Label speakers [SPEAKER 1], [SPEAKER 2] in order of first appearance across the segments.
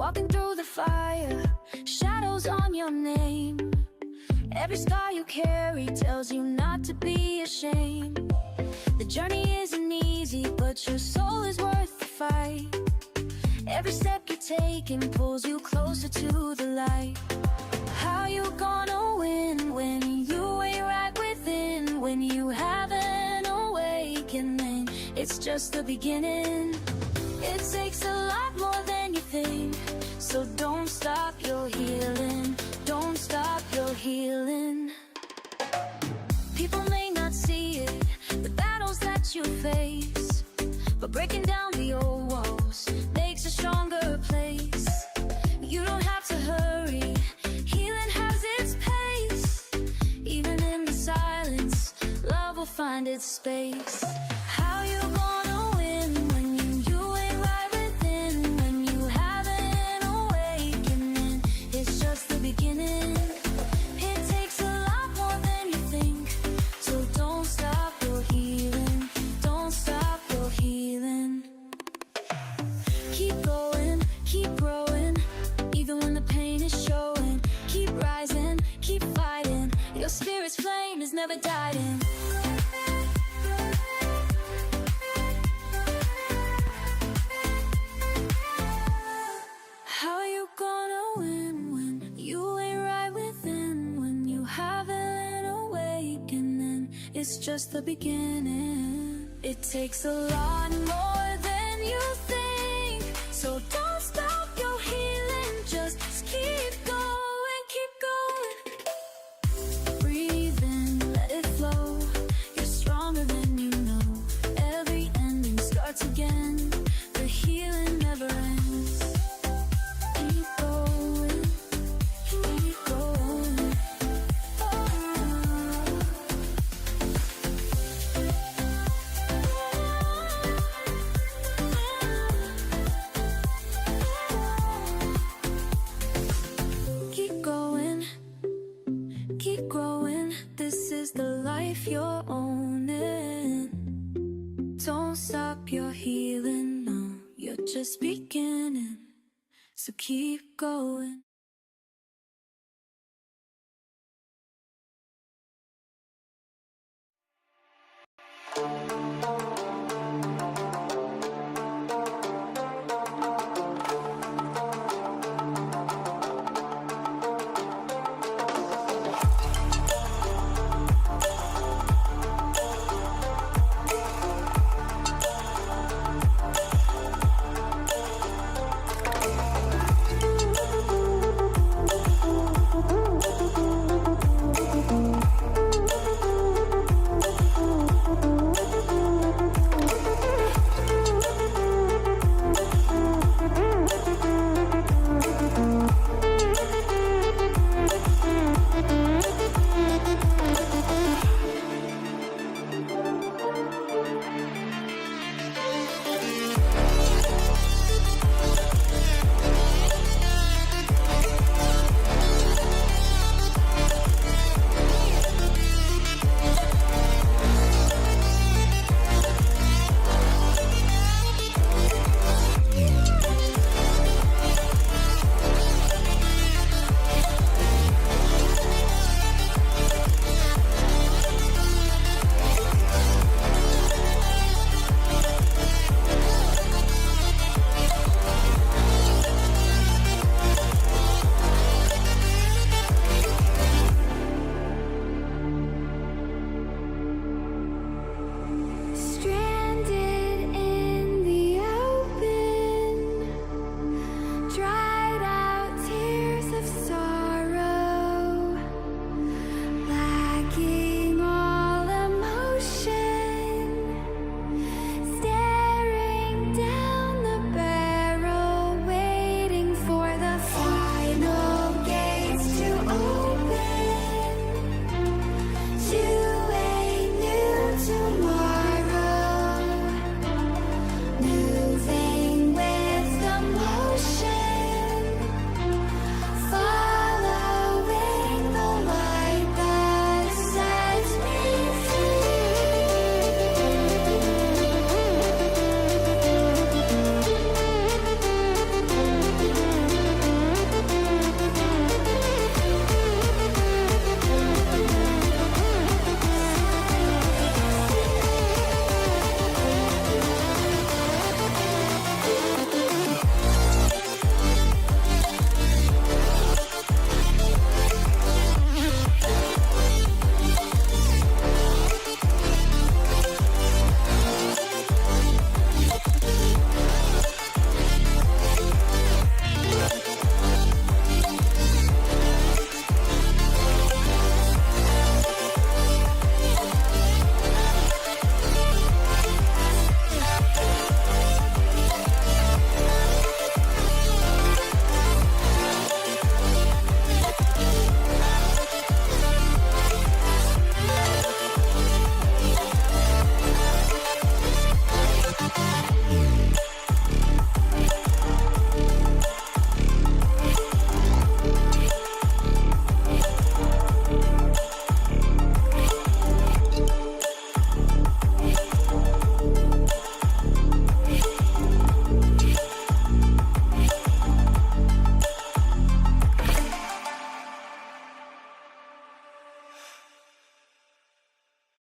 [SPEAKER 1] walking through the fire, shadows on your name. Every scar you carry tells you not to be ashamed. The journey isn't easy, but your soul is worth the fight. Every step you're taking pulls you closer to the light. How you gonna win when you ain't right within? When you have an awakening, it's just the beginning. It takes a lot more than you think, so don't stop your healing. Don't stop your healing. People may not see it, the battles that you face, but breaking down the old walls makes a stronger place. You don't have to hurry, healing has its pace. Even in the silence, love will find its space. How you gonna win when you ain't right within? When you have an awakening, it's just the beginning. It takes a lot more than you think, so don't stop your healing. Don't stop your healing. Keep going, keep growing, even when the pain is showing. Keep rising, keep fighting, your spirit's flame is never dying. How you gonna win when you ain't right within? When you have an awakening, it's just the beginning. It takes a lot more than you think, so don't stop your healing. Just keep going, keep going. Breathe in, let it flow. You're stronger than you know. Every ending starts again. The healing never ends. Keep going, keep going. Keep going, keep growing. This is the life you're owning. Don't stop your healing, no, you're just beginning. So keep going.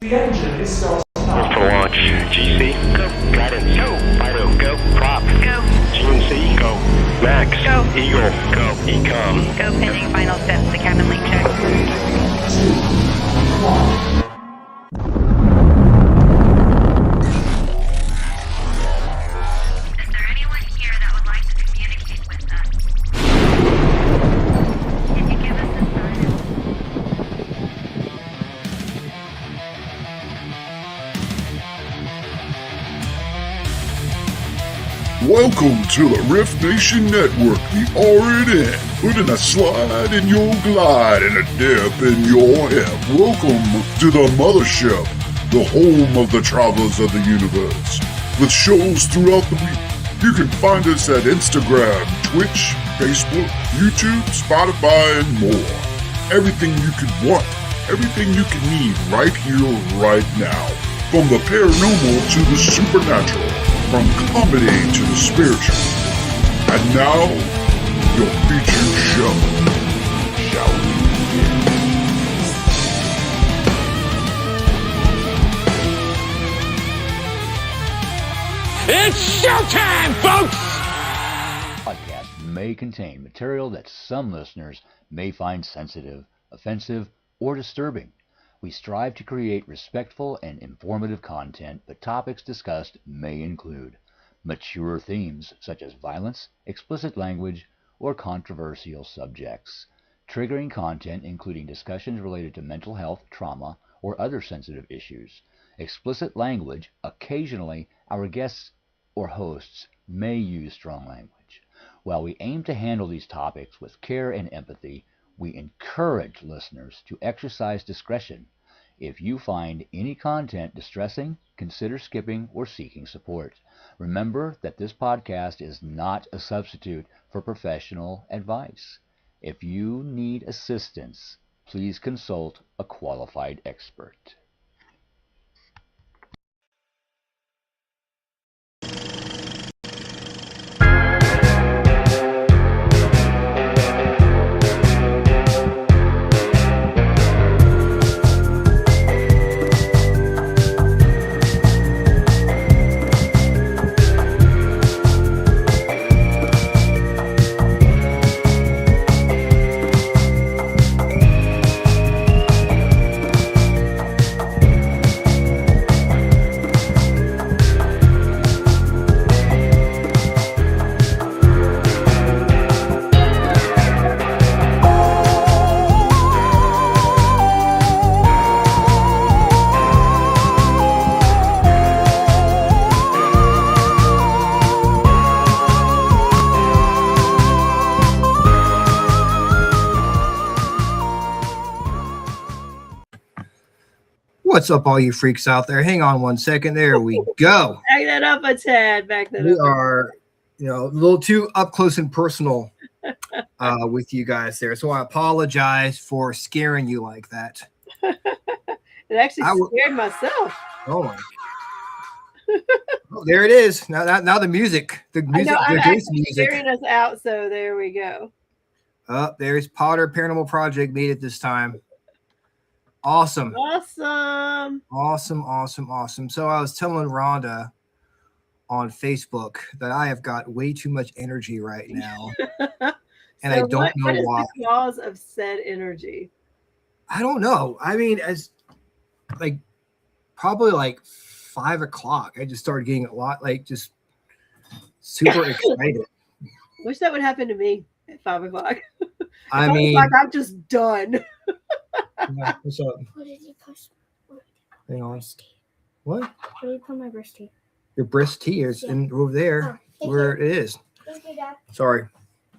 [SPEAKER 2] The engine is still
[SPEAKER 3] What's for launch? GC? Go. Guidance? Go. Fido? Go. Prop? Go. GNC? Go. Max? Go. Eagle? Go. Ecom?
[SPEAKER 4] Go pending final steps to cabin link check.
[SPEAKER 2] 3, 2, 1.
[SPEAKER 4] Is there anyone here that would like to communicate with us? Can you give us a sign?
[SPEAKER 5] Welcome to the Riff Nation Network, the RNN, putting a slide in your glide and a dip in your hip. Welcome to the mothership, the home of the travelers of the universe. With shows throughout the week, you can find us at Instagram, Twitch, Facebook, YouTube, Spotify, and more. Everything you could want, everything you can need right here, right now. From the paranormal to the supernatural. From comedy to the spiritual. And now, your featured show. Shall we begin?
[SPEAKER 6] It's showtime, folks!
[SPEAKER 7] Podcast may contain material that some listeners may find sensitive, offensive, or disturbing. We strive to create respectful and informative content, but topics discussed may include mature themes such as violence, explicit language, or controversial subjects, triggering content including discussions related to mental health, trauma, or other sensitive issues, explicit language. Occasionally, our guests or hosts may use strong language. While we aim to handle these topics with care and empathy, we encourage listeners to exercise discretion. If you find any content distressing, consider skipping or seeking support. Remember that this podcast is not a substitute for professional advice. If you need assistance, please consult a qualified expert.
[SPEAKER 8] What's up, all you freaks out there? Hang on one second. There we go.
[SPEAKER 9] Back that up a tad. Back that
[SPEAKER 8] We
[SPEAKER 9] up.
[SPEAKER 8] are, a little too up close and personal with you guys there. So I apologize for scaring you like that.
[SPEAKER 9] It actually scared myself.
[SPEAKER 8] Oh my! Oh, there it is. Now the music, the music,
[SPEAKER 9] I know,
[SPEAKER 8] the
[SPEAKER 9] I'm
[SPEAKER 8] ghost
[SPEAKER 9] actually
[SPEAKER 8] music.
[SPEAKER 9] scaring us out. So there we go.
[SPEAKER 8] There's Potter Paranormal Project made it this time. Awesome.
[SPEAKER 9] Awesome.
[SPEAKER 8] So I was telling Rhonda on Facebook that I have got way too much energy right now. And I don't know
[SPEAKER 9] what is
[SPEAKER 8] why.
[SPEAKER 9] the cause of said energy?
[SPEAKER 8] I don't know. I mean, as probably 5 o'clock, I just started getting a lot just super excited.
[SPEAKER 9] Wish that would happen to me at 5 o'clock.
[SPEAKER 8] I mean,
[SPEAKER 9] I'm just done.
[SPEAKER 8] Yeah, what's up?
[SPEAKER 10] What did you push?
[SPEAKER 8] Hang on. What?
[SPEAKER 10] Where did you put my breast tea?
[SPEAKER 8] Your breast tea is in over there where it is.
[SPEAKER 10] Thank you, Dad.
[SPEAKER 8] Sorry.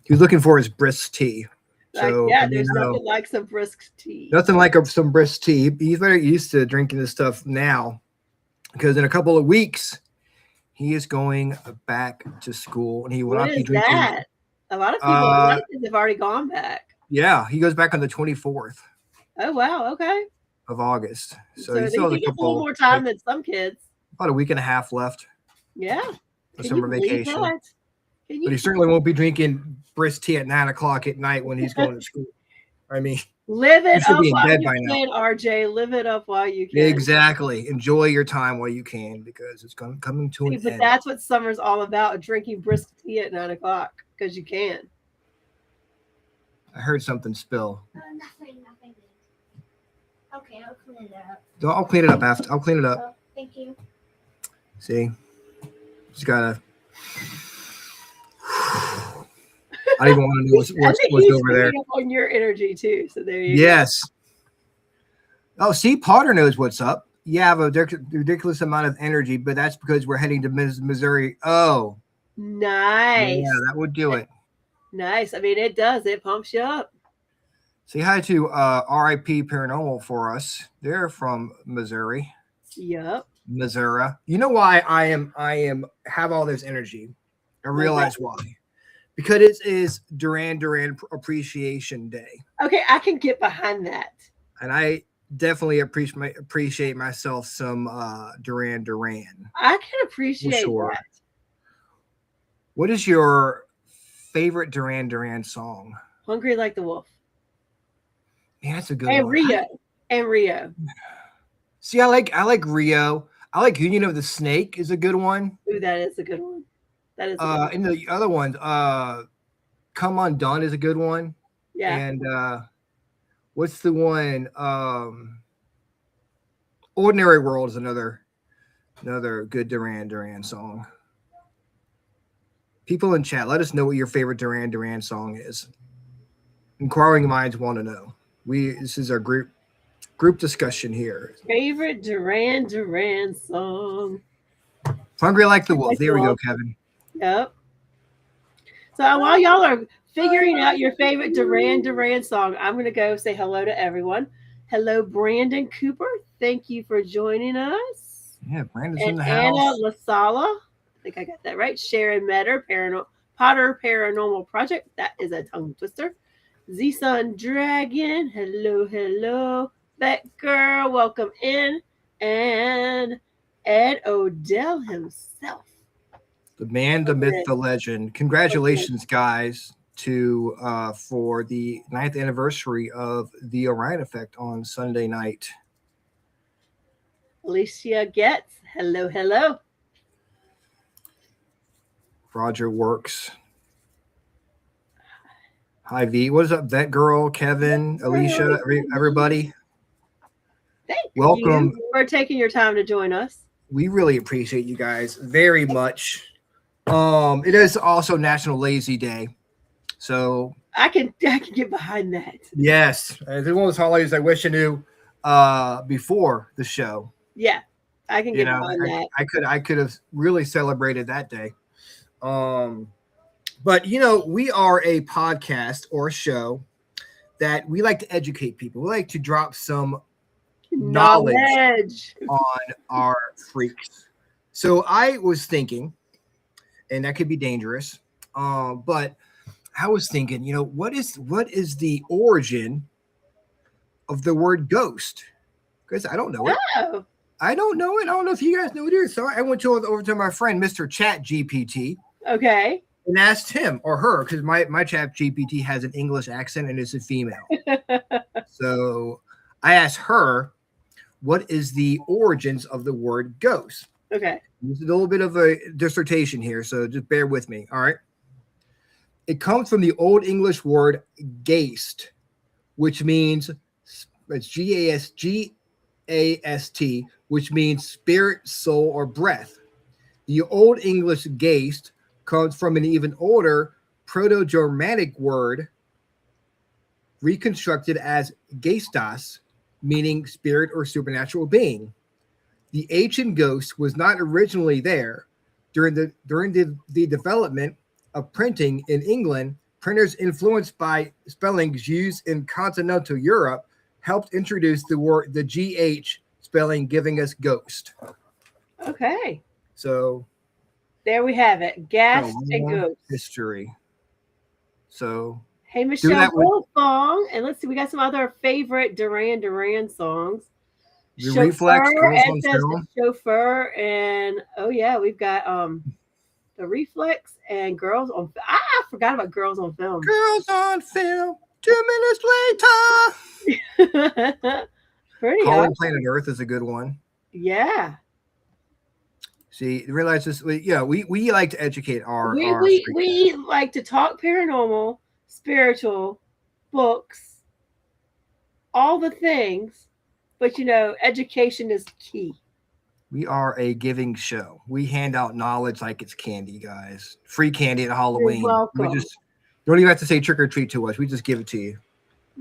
[SPEAKER 8] He was looking for his breast tea. So,
[SPEAKER 9] There's nothing like some brisk tea.
[SPEAKER 8] Nothing like some breast tea. He's very used to drinking this stuff now because in a couple of weeks, he is going back to school and he will not be drinking.
[SPEAKER 9] That? A lot of people have already gone back.
[SPEAKER 8] Yeah, he goes back on the 24th.
[SPEAKER 9] Oh, wow. Okay.
[SPEAKER 8] Of August. So he
[SPEAKER 9] they
[SPEAKER 8] still has a
[SPEAKER 9] get a
[SPEAKER 8] couple
[SPEAKER 9] little more time than some kids.
[SPEAKER 8] About a week and a half left.
[SPEAKER 9] Yeah.
[SPEAKER 8] For summer vacation.
[SPEAKER 9] But
[SPEAKER 8] he certainly won't be drinking brisk tea at 9 o'clock at night when he's going to school. I mean,
[SPEAKER 9] Live
[SPEAKER 8] you
[SPEAKER 9] it
[SPEAKER 8] should
[SPEAKER 9] up
[SPEAKER 8] be in
[SPEAKER 9] while
[SPEAKER 8] bed
[SPEAKER 9] you
[SPEAKER 8] by now.
[SPEAKER 9] can, RJ. Live it up while you can.
[SPEAKER 8] Exactly. Enjoy your time while you can because it's coming to
[SPEAKER 9] See,
[SPEAKER 8] an
[SPEAKER 9] but
[SPEAKER 8] end.
[SPEAKER 9] that's what summer's all about, drinking brisk tea at 9 o'clock because you can.
[SPEAKER 8] I heard something spill.
[SPEAKER 10] Nothing. Okay, I'll clean it up.
[SPEAKER 8] I'll clean it up after. I'll clean it up.
[SPEAKER 10] Oh, thank you.
[SPEAKER 8] See? Just gotta. I don't even want to know
[SPEAKER 9] I think
[SPEAKER 8] what's
[SPEAKER 9] he's
[SPEAKER 8] over there.
[SPEAKER 9] picking up on your energy too. So there you go.
[SPEAKER 8] Yes. Oh, see, Potter knows what's up. You have a ridiculous amount of energy, but that's because we're heading to Missouri. Oh,
[SPEAKER 9] Nice.
[SPEAKER 8] yeah, that would do it.
[SPEAKER 9] Nice. I mean, it does. It pumps you up.
[SPEAKER 8] Say hi to RIP Paranormal for us. They're from Missouri.
[SPEAKER 9] Yep.
[SPEAKER 8] Missouri. You know why I am have all this energy? I realize why. Because it is Duran Appreciation Day.
[SPEAKER 9] Okay, I can get behind that.
[SPEAKER 8] And I definitely appreciate myself some Duran.
[SPEAKER 9] I can appreciate
[SPEAKER 8] sure.
[SPEAKER 9] that.
[SPEAKER 8] What is your favorite Duran song?
[SPEAKER 9] Hungry Like the Wolf.
[SPEAKER 8] Man, that's a good
[SPEAKER 9] And
[SPEAKER 8] one.
[SPEAKER 9] Rio.
[SPEAKER 8] See, I like Rio. I like Union of the Snake is a good one.
[SPEAKER 9] Ooh, that is a good one. That is a good one.
[SPEAKER 8] And the other ones, Come Undone is a good one.
[SPEAKER 9] Yeah.
[SPEAKER 8] And what's the one? Ordinary World is another good Duran song. People in chat, let us know what your favorite Duran song is. Inquiring minds want to know. This is our group discussion here.
[SPEAKER 9] Favorite Duran song.
[SPEAKER 8] Hungry Like the Wolf. There we go, Kevin.
[SPEAKER 9] Yep. So while y'all are figuring out your favorite Duran song, I'm going to go say hello to everyone. Hello, Brandon Cooper. Thank you for joining us.
[SPEAKER 8] Yeah, Brandon's
[SPEAKER 9] and
[SPEAKER 8] in the
[SPEAKER 9] Anna
[SPEAKER 8] house.
[SPEAKER 9] Lasala. I think I got that right. Sharon Metter, Potter Paranormal Project. That is a tongue twister. Z-Sun Dragon. Hello. That girl, welcome in. And Ed Odell himself.
[SPEAKER 8] The man, the myth, the legend. Congratulations, guys, for the 9th anniversary of the Orion Effect on Sunday night.
[SPEAKER 9] Alicia Getz. Hello.
[SPEAKER 8] Roger Works. Hi, V. What is up, Vet Girl, Kevin, Alicia, everybody?
[SPEAKER 9] Thank
[SPEAKER 8] Welcome.
[SPEAKER 9] you for taking your time to join us.
[SPEAKER 8] We really appreciate you guys very much. It is also National Lazy Day. So
[SPEAKER 9] I can get behind that.
[SPEAKER 8] yes, it's one of those holidays I wish I knew before the show.
[SPEAKER 9] Yeah, I can get behind that.
[SPEAKER 8] I could have really celebrated that day. But we are a podcast or a show that we like to educate people. We like to drop some knowledge on our freaks. So I was thinking, and that could be dangerous, but I was thinking, what is the origin of the word ghost? Because I don't know it.
[SPEAKER 9] Oh.
[SPEAKER 8] I don't know it. I don't know if you guys know it either. So I went over to my friend, Mr. Chat GPT.
[SPEAKER 9] Okay.
[SPEAKER 8] And asked him or her, because my Chat GPT has an English accent and is a female. So I asked her, what is the origins of the word ghost?
[SPEAKER 9] Okay.
[SPEAKER 8] This is a little bit of a dissertation here, so just bear with me. All right. It comes from the Old English word geist, which means it's G-A-S-T, which means spirit, soul, or breath. The Old English geist comes from an even older Proto-Germanic word reconstructed as geistos, meaning spirit or supernatural being. The ancient ghost was not originally there. During the development of printing in England, printers influenced by spellings used in continental Europe helped introduce the GH spelling, giving us ghost.
[SPEAKER 9] Okay.
[SPEAKER 8] So
[SPEAKER 9] there we have it. Gas and ghost.
[SPEAKER 8] History. So
[SPEAKER 9] hey, Michelle Wolfong. And let's see, we got some other favorite Duran songs.
[SPEAKER 8] The Reflex, Girls on Film.
[SPEAKER 9] Chauffeur, and oh yeah, we've got the Reflex and Girls on. I forgot about Girls on Film.
[SPEAKER 8] Girls on Film. 2 minutes later.
[SPEAKER 9] Pretty
[SPEAKER 8] Calling
[SPEAKER 9] awesome.
[SPEAKER 8] Planet Earth is a good one.
[SPEAKER 9] Yeah.
[SPEAKER 8] See, realize this. We like to educate our.
[SPEAKER 9] We like to talk paranormal, spiritual, books, all the things, but education is key.
[SPEAKER 8] We are a giving show. We hand out knowledge like it's candy, guys. Free candy at Halloween.
[SPEAKER 9] You're welcome.
[SPEAKER 8] We just don't even have to say trick or treat to us. We just give it to you.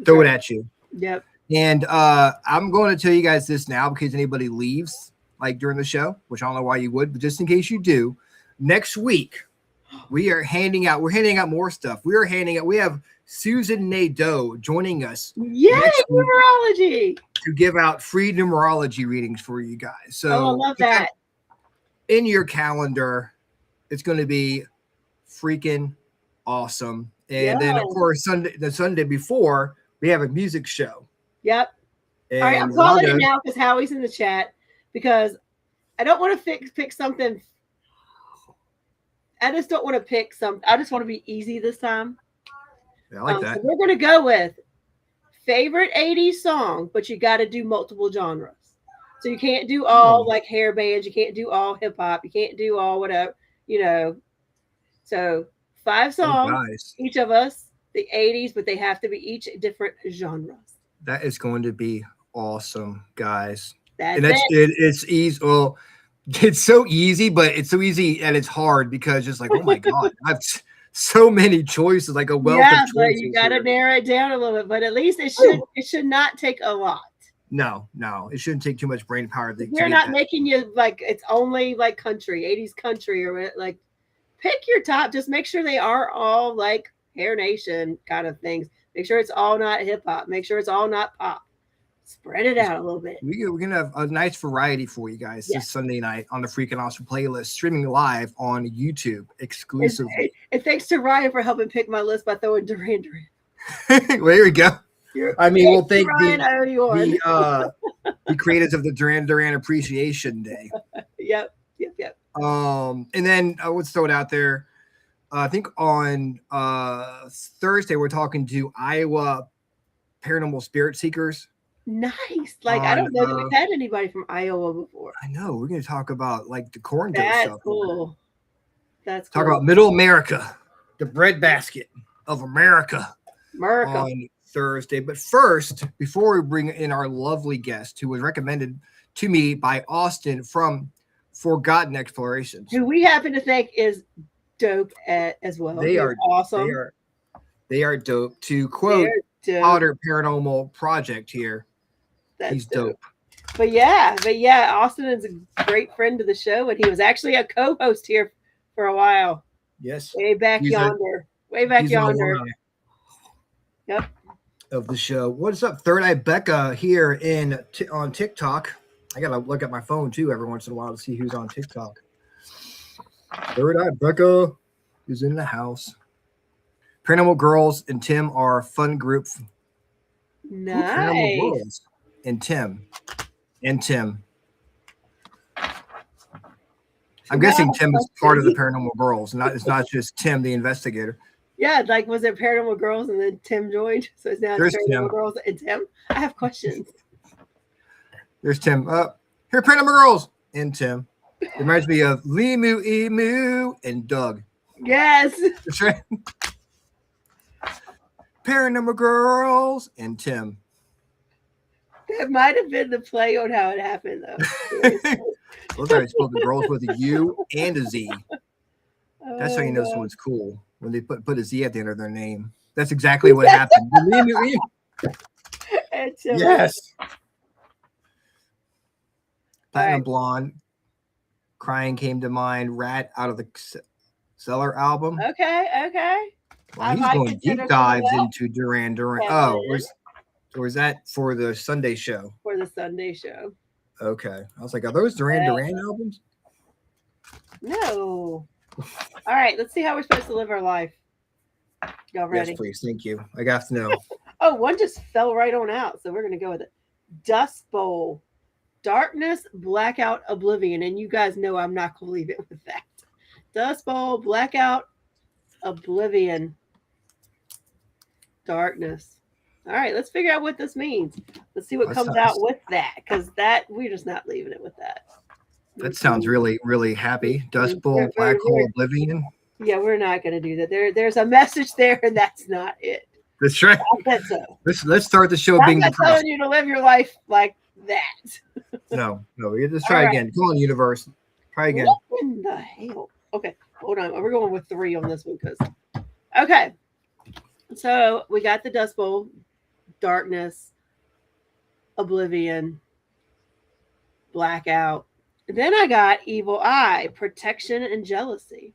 [SPEAKER 8] Throw it at you.
[SPEAKER 9] Yep.
[SPEAKER 8] And I'm going to tell you guys this now because anybody leaves like during the show, which I don't know why you would, but just in case you do, next week we're handing out more stuff. We have Susan Nadeau joining us.
[SPEAKER 9] Yay, numerology.
[SPEAKER 8] To give out free numerology readings for you guys. So
[SPEAKER 9] I love that.
[SPEAKER 8] In your calendar, it's going to be freaking awesome. And then of course the Sunday before, we have a music show.
[SPEAKER 9] Yep.
[SPEAKER 8] And
[SPEAKER 9] all right, I'm calling it now because Howie's in the chat because I don't want to pick something. I just don't want to pick something. I just want to be easy this time.
[SPEAKER 8] Yeah, I like that.
[SPEAKER 9] So we're going to go with favorite 80s song, but you got to do multiple genres. So you can't do all like hair bands. You can't do all hip hop. You can't do all whatever, So 5 songs, each of us, the 80s, but they have to be each different genres.
[SPEAKER 8] That is going to be awesome, guys.
[SPEAKER 9] It's
[SPEAKER 8] easy. Well, it's so easy, but it's so easy and it's hard because it's like, oh my God, I have so many choices, like a wealth of choices.
[SPEAKER 9] But you got to narrow it down a little bit, but at least it should not take a lot.
[SPEAKER 8] No, it shouldn't take too much brain power.
[SPEAKER 9] They're not making you like it's only like country, 80s country, or like pick your top. Just make sure they are all like Hair Nation kind of things. Make sure it's all not hip hop. Make sure it's all not pop. Spread it out a little bit.
[SPEAKER 8] We're going to have a nice variety for you guys this Sunday night on the Freakin Awesome playlist, streaming live on YouTube exclusively.
[SPEAKER 9] And thanks to Ryan for helping pick my list by throwing Duran Duran.
[SPEAKER 8] Well, there we go. We'll thank the creators of the Duran Duran Appreciation Day.
[SPEAKER 9] Yep.
[SPEAKER 8] And then let's throw it out there. I think on Thursday we're talking to Iowa Paranormal Spirit Seekers.
[SPEAKER 9] Nice. Like I don't know that we've had anybody from Iowa before.
[SPEAKER 8] I know. We're going to talk about like the corn dough stuff.
[SPEAKER 9] That's cool. That's
[SPEAKER 8] talk about Middle America, the breadbasket of America. On Thursday. But first, before we bring in our lovely guest, who was recommended to me by Austin from Forgotten Explorations,
[SPEAKER 9] who we happen to think is dope as well.
[SPEAKER 8] They are awesome. They are dope. To quote Potter Paranormal Project here, he's dope.
[SPEAKER 9] But yeah, Austin is a great friend of the show, and he was actually a co-host here for a while.
[SPEAKER 8] Yes,
[SPEAKER 9] way back yonder. Yep.
[SPEAKER 8] Of the show. What's up, Third Eye Becca here on TikTok? I gotta look at my phone too every once in a while to see who's on TikTok. Third Eye Becca is in the house. Paranormal Girls and Tim are a fun group.
[SPEAKER 9] Nice.
[SPEAKER 8] Paranormal Girls and Tim. I'm guessing Tim is part of the Paranormal Girls. It's not just Tim, the investigator.
[SPEAKER 9] Yeah, like was it Paranormal Girls and then Tim joined? So it's now Paranormal
[SPEAKER 8] Tim.
[SPEAKER 9] Girls and Tim. I have questions.
[SPEAKER 8] There's Tim. Here, Paranormal Girls and Tim. It reminds me of Limu, Emu, and Doug.
[SPEAKER 9] Yes.
[SPEAKER 8] That's right. Paranormal Girls and Tim.
[SPEAKER 9] That might have been the play on how it happened, though.
[SPEAKER 8] Those are spelled the girls with a U and a Z. That's how you know someone's cool. When they put a Z at the end of their name. That's exactly what happened. Yes. Platinum Blonde. Crying came to mind. Rat out of the Cellar album.
[SPEAKER 9] Okay.
[SPEAKER 8] Well, he's going deep dives into Duran Duran. Oh, was that for the Sunday show?
[SPEAKER 9] For the Sunday show.
[SPEAKER 8] Okay. I was like, are those Duran Duran albums?
[SPEAKER 9] No. All right, let's see how we're supposed to live our life. Y'all ready?
[SPEAKER 8] Yes, please. Thank you. I got to know.
[SPEAKER 9] Oh, one just fell right on out, so we're going to go with it. Dust Bowl. Darkness, Blackout, Oblivion. And you guys know I'm not going to leave it with that. Dust Bowl, Blackout, Oblivion. Darkness. All right, let's figure out what this means. Let's see what
[SPEAKER 8] That
[SPEAKER 9] comes
[SPEAKER 8] sounds-
[SPEAKER 9] out with that, because that we're just not leaving it with that.
[SPEAKER 8] That sounds really, really happy. Dust Bowl,
[SPEAKER 9] Very,
[SPEAKER 8] Black Hole,
[SPEAKER 9] very-
[SPEAKER 8] Oblivion.
[SPEAKER 9] Yeah, we're not going to do that. There's a message there, and that's not it.
[SPEAKER 8] That's right.
[SPEAKER 9] I bet so.
[SPEAKER 8] Let's start the show
[SPEAKER 9] I'm
[SPEAKER 8] being
[SPEAKER 9] not
[SPEAKER 8] depressed.
[SPEAKER 9] telling you to live your life like that.
[SPEAKER 8] No, let's try
[SPEAKER 9] All right.
[SPEAKER 8] again. Come on, universe. Try again.
[SPEAKER 9] What in the hell? Okay, hold on. We're going with 3 on this one because. Okay, so we got the Dust Bowl, Darkness, Oblivion, Blackout. Then I got Evil Eye, Protection and Jealousy,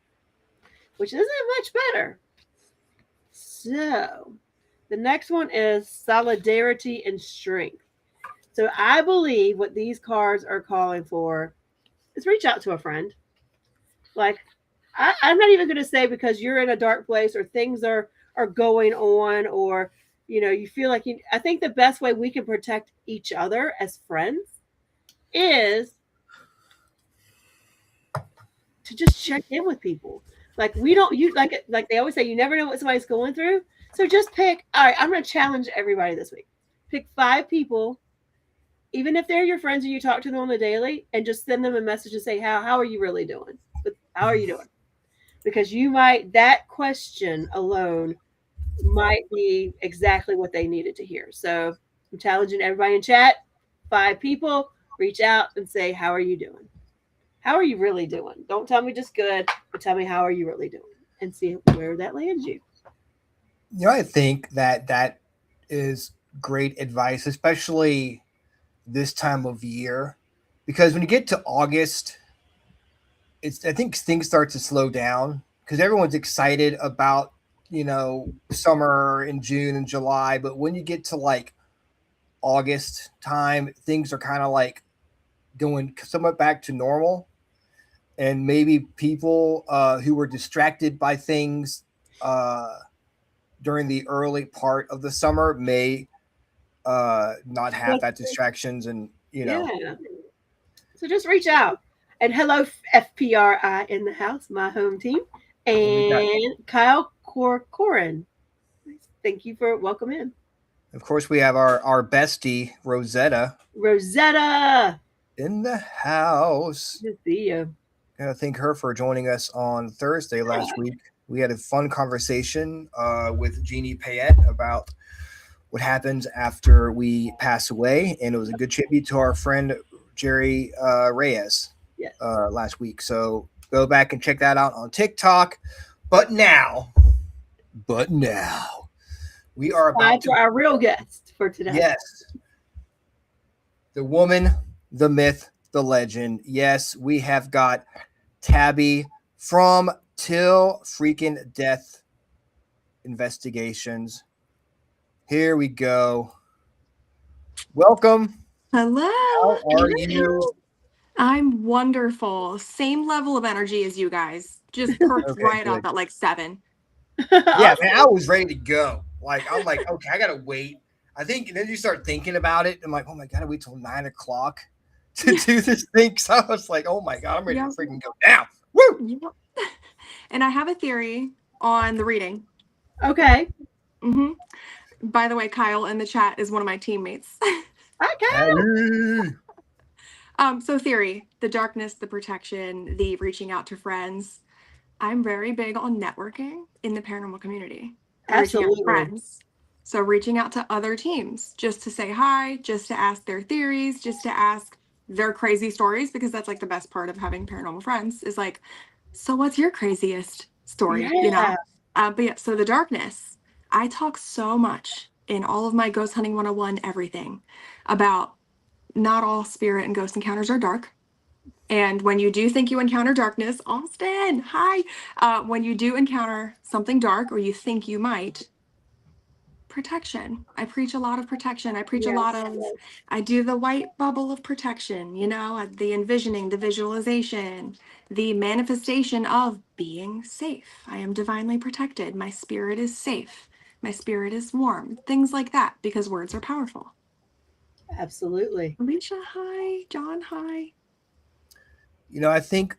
[SPEAKER 9] which isn't much better. So the next one is Solidarity and Strength. So I believe what these cards are calling for is reach out to a friend. Like, I'm not even going to say because you're in a dark place or things are going on, or you feel like I think the best way we can protect each other as friends is to just check in with people. Like like they always say, you never know what somebody's going through. So just pick. All right, I'm going to challenge everybody this week. Pick 5 people, even if they're your friends and you talk to them on the daily, and just send them a message and say, how are you really doing? How are you doing? Because that question alone might be exactly what they needed to hear. So I'm challenging everybody in chat, 5 people, reach out and say, how are you doing? How are you really doing? Don't tell me just good, but tell me how are you really doing, and see where that lands you.
[SPEAKER 8] I think that is great advice, especially this time of year, because when you get to August, I think things start to slow down because everyone's excited about summer in June and July, but when you get to like August time, things are kind of like going somewhat back to normal, and maybe people who were distracted by things during the early part of the summer may not have that distractions, and
[SPEAKER 9] Yeah. So just reach out. And hello, FPRI in the house, my home team, and Kyle Corcoran. Thank you for welcome in.
[SPEAKER 8] Of course, we have our bestie Rosetta in the house.
[SPEAKER 9] Good to see you.
[SPEAKER 8] Gotta thank her for joining us on Thursday last week. We had a fun conversation with Jeannie Payette about what happens after we pass away, and it was a good tribute to our friend Jerry Reyes last week. So go back and check that out on TikTok. But now we are about
[SPEAKER 9] to our real guest for today.
[SPEAKER 8] Yes, the woman, the myth, the legend. Yes, we have got Tabbie from Til Freakin Death Investigations. Here we go. Welcome.
[SPEAKER 11] Hello.
[SPEAKER 8] How are you?
[SPEAKER 11] I'm wonderful. Same level of energy as you guys. Just perked
[SPEAKER 8] Okay,
[SPEAKER 11] up
[SPEAKER 8] good.
[SPEAKER 11] at like 7.
[SPEAKER 8] Yeah, man, I was ready to go. Like, I'm like, okay, I gotta wait. I think, and then you start thinking about it. I'm like, oh my god, I wait till 9 o'clock to do this thing. So I was like, oh my god, I'm ready to freaking go now. Woo!
[SPEAKER 11] Yep. And I have a theory on the reading.
[SPEAKER 9] Okay.
[SPEAKER 11] By the way, Kyle in the chat is one of my teammates.
[SPEAKER 9] Hi,
[SPEAKER 8] Kyle.
[SPEAKER 11] So theory, the darkness, the protection, the reaching out to friends. I'm very big on networking in the paranormal community.
[SPEAKER 9] Absolutely.
[SPEAKER 11] Reaching out to friends. So reaching out to other teams just to say hi, just to ask their theories, just to ask their crazy stories, because that's like the best part of having paranormal friends is like, so what's your craziest story? But yeah, so the darkness, I talk so much in all of my Ghost Hunting 101 everything about not all spirit and ghost encounters are dark. And when you do think you encounter darkness, Austin, hi. When you do encounter something dark, or you think you might, protection. I preach a lot of protection. I preach a lot of, I do the white bubble of protection, the envisioning, the visualization, the manifestation of being safe. I am divinely protected. My spirit is safe. My spirit is warm. Things like that, because words are powerful.
[SPEAKER 9] Absolutely.
[SPEAKER 11] Alicia, hi. John, hi.
[SPEAKER 8] I think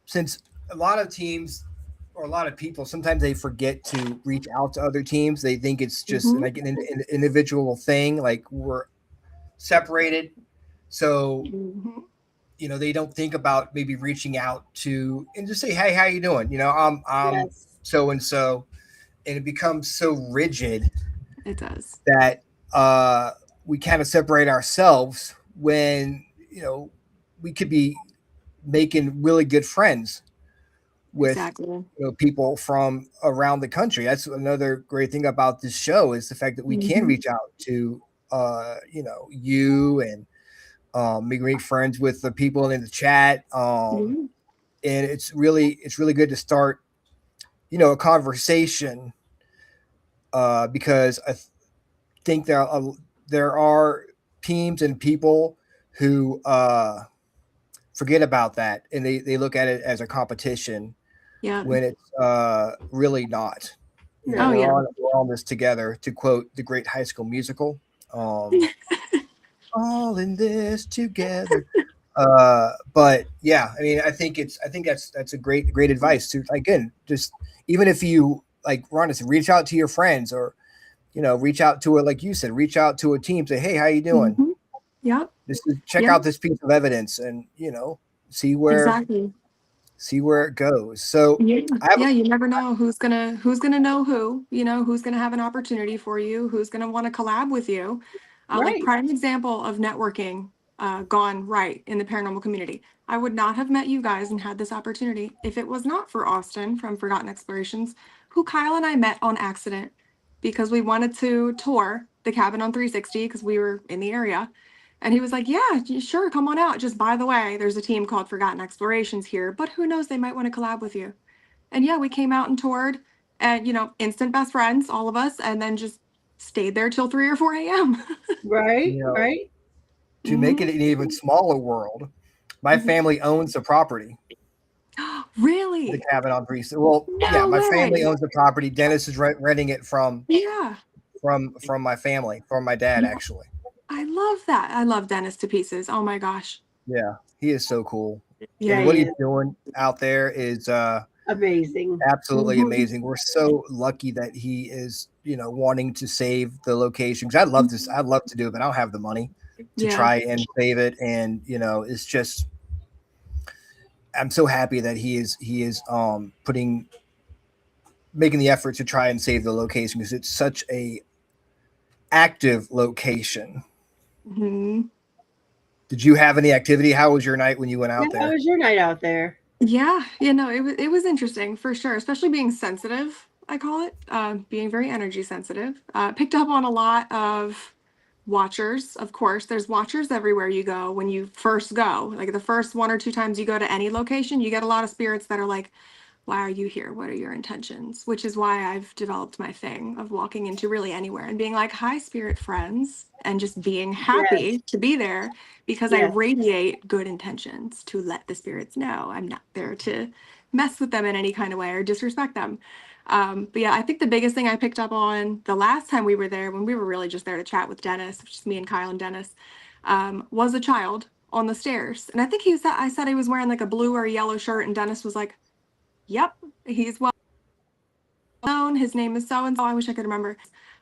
[SPEAKER 8] since a lot of teams or a lot of people, sometimes they forget to reach out to other teams. They think it's just like an individual thing, like we're separated. So, you know, they don't think about maybe reaching out to and just say, hey, how you doing? You know, I'm so and so. And it becomes so rigid.
[SPEAKER 11] It does.
[SPEAKER 8] That we kind of separate ourselves when, you know, we could be making really good friends with you know, people from around the country. That's another great thing about this show is the fact that we can reach out to you know, you and make friends with the people in the chat. And it's really good to start, you know, a conversation because I think there are teams and people who forget about that and they look at it as a competition when it's really not. You know, we're all in this together, to quote the great High School Musical. All in this together. But yeah, I mean, I think that's a great advice to, again, just even if you like Ron said, reach out to your friends or, you know, reach out to it, like you said, reach out to a team, say, hey, how you doing? Check out this piece of evidence and, you know, see where it goes. So
[SPEAKER 11] you never know who's gonna know who, you know, who's gonna have an opportunity for you, who's gonna want to collab with you. Like prime example of networking gone right in the paranormal community. I would not have met you guys and had this opportunity if it was not for Austin from Forgotten Explorations, who Kyle and I met on accident because we wanted to tour the cabin on 360 because we were in the area. And he was like, yeah, sure, come on out. Just by the way, there's a team called Forgotten Explorations here, but who knows, they might want to collab with you. And yeah, we came out and toured and, you know, instant best friends, all of us, and then just stayed there till 3 or 4 a.m.
[SPEAKER 9] Right,
[SPEAKER 8] you know,
[SPEAKER 9] right.
[SPEAKER 8] To make it an even smaller world, my family owns the property.
[SPEAKER 11] Really?
[SPEAKER 8] The cabin on Greece. Well, yeah, my family owns the property. Dennis is renting it from my family, from my dad, actually.
[SPEAKER 11] I love that. I love Dennis to pieces. Oh my gosh.
[SPEAKER 8] Yeah, he is so cool.
[SPEAKER 9] Yeah,
[SPEAKER 8] and what he's doing out there is
[SPEAKER 9] amazing.
[SPEAKER 8] Absolutely amazing. We're so lucky that he is, you know, wanting to save the location. Because I'd love this. I'd love to do it, but I don't have the money to try and save it. And, you know, it's just, I'm so happy that he is making the effort to try and save the location because it's such a active location. Did you have any activity? How was your night when you went out there?
[SPEAKER 9] How was your night out there?
[SPEAKER 11] Yeah, you know, it was interesting for sure, especially being sensitive, I call it, being very energy sensitive. Picked up on a lot of watchers. Of course, there's watchers everywhere you go when you first go. Like the first 1 or 2 times you go to any location, you get a lot of spirits that are like, why are you here? What are your intentions? Which is why I've developed my thing of walking into really anywhere and being like, hi, spirit friends, and just being happy to be there because I radiate good intentions to let the spirits know I'm not there to mess with them in any kind of way or disrespect them. But yeah, I think the biggest thing I picked up on the last time we were there, when we were really just there to chat with Dennis, which is me and Kyle and Dennis, was a child on the stairs. And I think I said he was wearing like a blue or a yellow shirt, and Dennis was like, yep, he's well known. His name is so-and-so. I wish I could remember.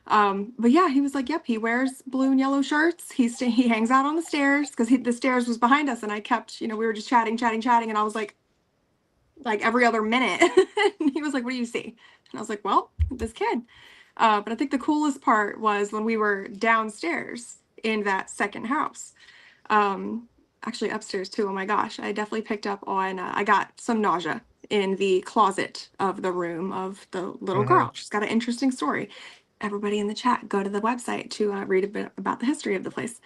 [SPEAKER 11] But yeah, he was like, yep, he wears blue and yellow shirts. He hangs out on the stairs because the stairs was behind us. And I kept, you know, we were just chatting. And I was like every other minute. And he was like, what do you see? And I was like, well, this kid. But I think the coolest part was when we were downstairs in that second house. Actually upstairs too. Oh my gosh. I definitely picked up on, I got some nausea in the closet of the room of the little girl. She's got an interesting story. Everybody in the chat, go to the website to read a bit about the history of the place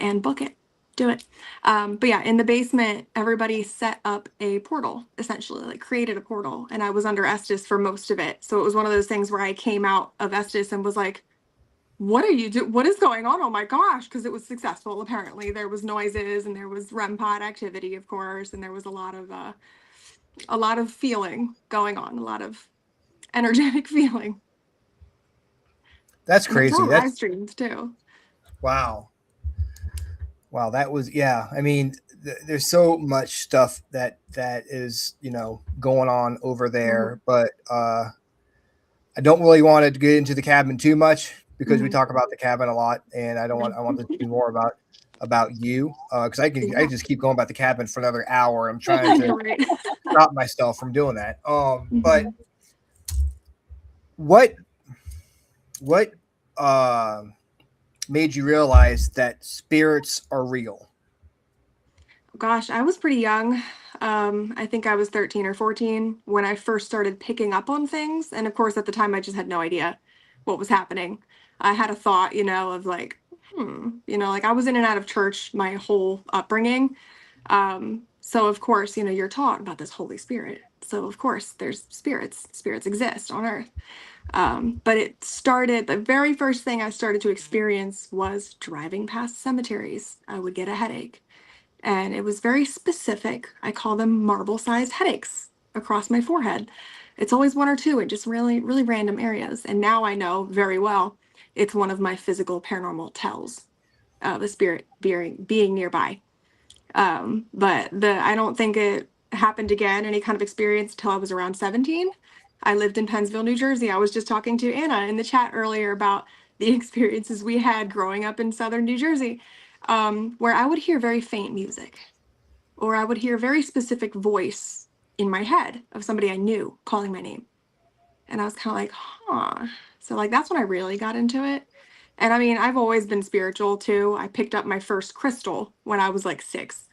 [SPEAKER 11] and book it. Do it. But yeah, in the basement, everybody set up a portal, essentially, like created a portal. And I was under Estes for most of it. So it was one of those things where I came out of Estes and was like, what are you doing? What is going on? Oh my gosh. Because it was successful. Apparently there was noises and there was REM pod activity, of course. And there was a lot of feeling going on, a lot of energetic feeling.
[SPEAKER 8] That's crazy.
[SPEAKER 11] That's live streams too.
[SPEAKER 8] Wow. That was, I mean, there's so much stuff that is going on over there, but I don't really want to get into the cabin too much because we talk about the cabin a lot, and I want to do more about you because I just keep going about the cabin for another hour. I'm trying to stop myself from doing that. But what made you realize that spirits are real?
[SPEAKER 11] Gosh, I was pretty young. I think I was 13 or 14 when I first started picking up on things. And of course, at the time, I just had no idea what was happening. I had a thought, of like, like I was in and out of church my whole upbringing. So of course, you're taught about this Holy Spirit. So of course, there's spirits. Spirits exist on earth. But it started, the very first thing I started to experience was driving past cemeteries. I would get a headache. And it was very specific. I call them marble-sized headaches across my forehead. It's always one or two in just really, really random areas. And now I know very well it's one of my physical paranormal tells of a spirit being nearby. But I don't think it happened again, any kind of experience, until I was around 17. I lived in Pennsville, New Jersey. I was just talking to Anna in the chat earlier about the experiences we had growing up in southern New Jersey. Where I would hear very faint music, or I would hear a very specific voice in my head of somebody I knew calling my name. And I was kind of like, huh. So like, that's when I really got into it. And I mean, I've always been spiritual too. I picked up my first crystal when I was like 6,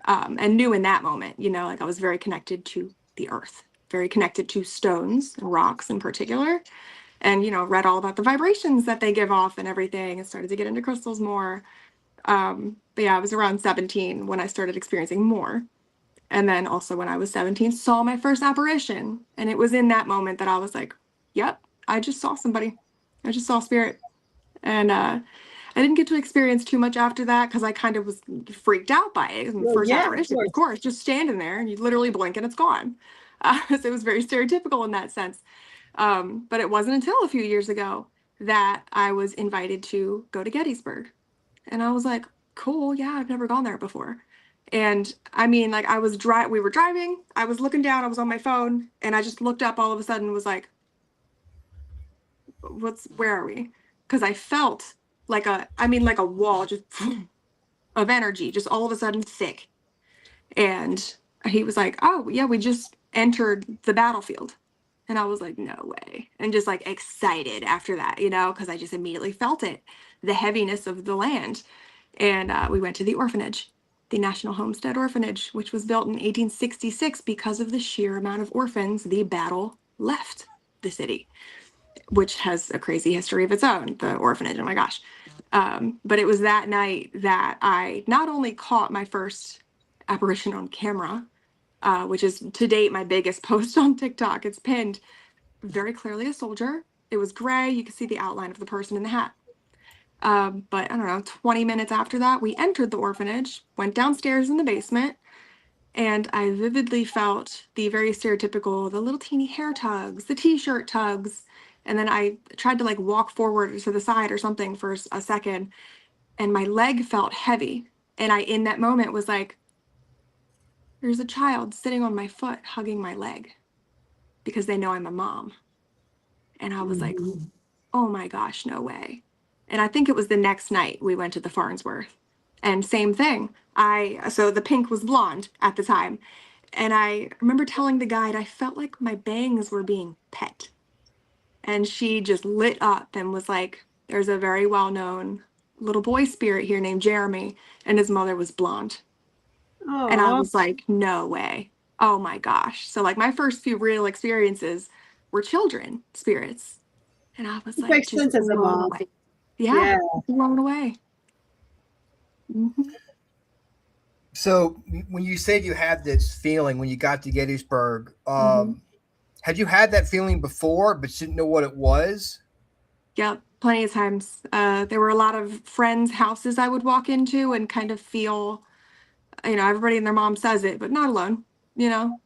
[SPEAKER 11] and knew in that moment, like I was very connected to the earth, very connected to stones and rocks in particular. And, read all about the vibrations that they give off and everything, and started to get into crystals more. But yeah, I was around 17 when I started experiencing more. And then also when I was 17, saw my first apparition. And it was in that moment that I was like, yep, I just saw somebody. I just saw spirit. And I didn't get to experience too much after that because I kind of was freaked out by it. First apparition, of course, just standing there and you literally blink and it's gone. So it was very stereotypical in that sense. But it wasn't until a few years ago that I was invited to go to Gettysburg. And I was like, cool, yeah, I've never gone there before. And I mean, like we were driving, I was looking down, I was on my phone, and I just looked up all of a sudden and was like, where are we? Because I felt like a wall just of energy, just all of a sudden thick. And he was like, oh yeah, we just entered the battlefield. And I was like, no way. And just like excited after that, because I just immediately felt it, the heaviness of the land. And we went to the orphanage, the National Homestead Orphanage, which was built in 1866 because of the sheer amount of orphans the battle left the city, which has a crazy history of its own, the orphanage, oh my gosh. But it was that night that I not only caught my first apparition on camera, which is to date my biggest post on TikTok. It's pinned, very clearly a soldier. It was gray. You could see the outline of the person in the hat. But I don't know, 20 minutes after that, we entered the orphanage, went downstairs in the basement, and I vividly felt the very stereotypical, the little teeny hair tugs, the t-shirt tugs. And then I tried to like walk forward to the side or something for a second, and my leg felt heavy. And I, in that moment, was like, there's a child sitting on my foot hugging my leg because they know I'm a mom. And I was like, oh my gosh, no way. And I think it was the next night we went to the Farnsworth, and same thing. So the pink was blonde at the time. And I remember telling the guide, I felt like my bangs were being pet. And she just lit up and was like, there's a very well-known little boy spirit here named Jeremy, and his mother was blonde.
[SPEAKER 9] Aww.
[SPEAKER 11] And I was like, no way. Oh my gosh. So like my first few real experiences were children spirits. And I was like,
[SPEAKER 9] makes
[SPEAKER 11] just
[SPEAKER 9] sense as a
[SPEAKER 11] blown
[SPEAKER 9] mom.
[SPEAKER 11] away. Yeah, blown away.
[SPEAKER 8] So when you said you had this feeling when you got to Gettysburg, had you had that feeling before but didn't know what it was?
[SPEAKER 11] Yep, plenty of times. There were a lot of friends' houses I would walk into and kind of feel, everybody and their mom says it, but not alone,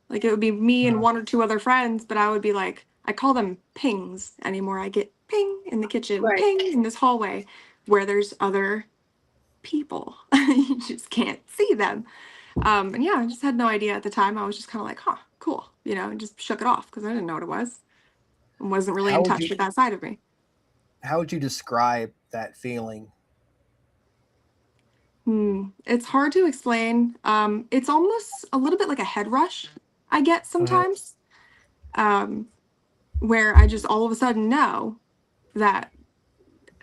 [SPEAKER 11] like it would be me and one or two other friends, but I would be like, I call them pings anymore. I get ping in the kitchen,
[SPEAKER 9] Right.
[SPEAKER 11] ping in this hallway where there's other people. You just can't see them. And yeah, I just had no idea at the time. I was just kind of like, huh, cool, and just shook it off because I didn't know what it was and wasn't really
[SPEAKER 8] How
[SPEAKER 11] in
[SPEAKER 8] would
[SPEAKER 11] touch
[SPEAKER 8] you-
[SPEAKER 11] with that side of me.
[SPEAKER 8] How would you describe that feeling?
[SPEAKER 11] It's hard to explain. It's almost a little bit like a head rush I get sometimes, where I just all of a sudden know that,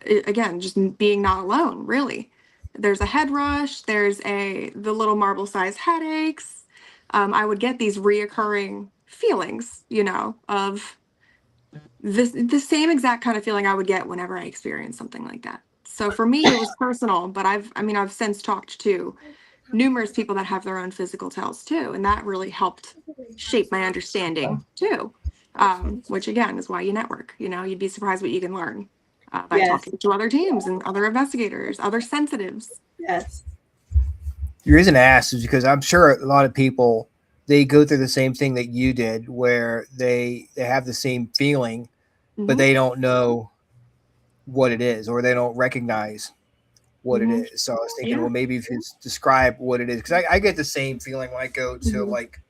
[SPEAKER 11] again, just being not alone, really. There's a head rush, there's the little marble sized headaches. I would get these reoccurring feelings, of the same exact kind of feeling I would get whenever I experience something like that. So for me, it was personal, but I've since talked to numerous people that have their own physical tells too, and that really helped shape my understanding too. Which again is why you network. You'd be surprised what you can learn by
[SPEAKER 9] Yes.
[SPEAKER 11] talking to other teams and other investigators, other sensitives.
[SPEAKER 9] Yes.
[SPEAKER 8] The reason I asked is because I'm sure a lot of people, they go through the same thing that you did, where they have the same feeling, but they don't know what it is, or they don't recognize what it is. So I was thinking, well, maybe if you describe what it is, because I get the same feeling when I go to like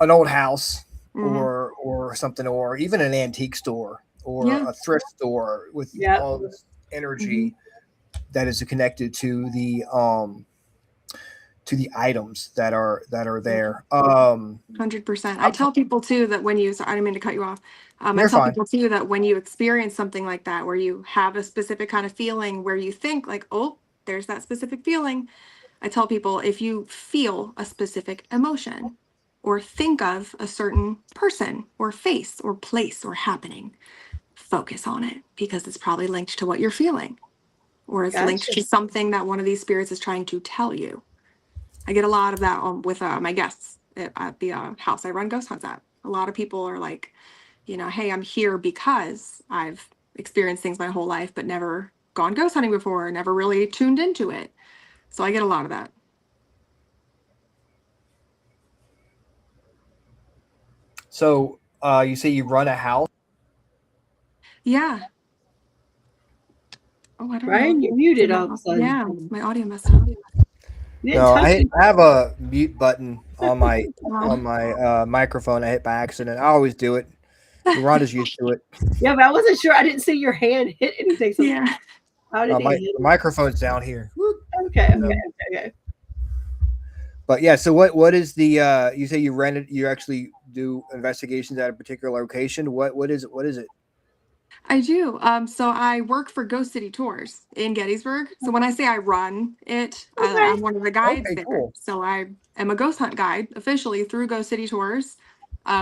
[SPEAKER 8] an old house or something, or even an antique store or a thrift store with all this energy that is connected to the items that are there.
[SPEAKER 11] 100%. I tell people too that when you, sorry, I didn't mean to cut you off. I tell people too that when you experience something like that, where you have a specific kind of feeling, where you think like, oh, there's that specific feeling. I tell people, if you feel a specific emotion or think of a certain person or face or place or happening, focus on it, because it's probably linked to what you're feeling, or it's linked to something that one of these spirits is trying to tell you. I get a lot of that with my guests at the house I run ghost hunts at. A lot of people are like, hey, I'm here because I've experienced things my whole life, but never gone ghost hunting before, never really tuned into it. So I get a lot of that.
[SPEAKER 8] So you say you run a house?
[SPEAKER 11] Yeah. Oh, I don't
[SPEAKER 9] Brian,
[SPEAKER 11] know.
[SPEAKER 9] you're muted all of a sudden.
[SPEAKER 11] Yeah, my audio messed up.
[SPEAKER 8] No, I have a mute button on my microphone. I hit by accident. I always do it. Rhonda's used to it.
[SPEAKER 9] Yeah, but I wasn't sure. I didn't see your hand hit anything. So
[SPEAKER 11] yeah.
[SPEAKER 9] How did
[SPEAKER 8] My
[SPEAKER 9] he hit it?
[SPEAKER 8] microphone's down here.
[SPEAKER 9] Okay.
[SPEAKER 8] But yeah, so what is the you say you rented, you actually do investigations at a particular location? What is it?
[SPEAKER 11] I do. So I work for Ghost City Tours in Gettysburg. So when I say I run it, I'm one of the guides there.
[SPEAKER 8] Cool.
[SPEAKER 11] So I am a ghost hunt guide officially through Ghost City Tours.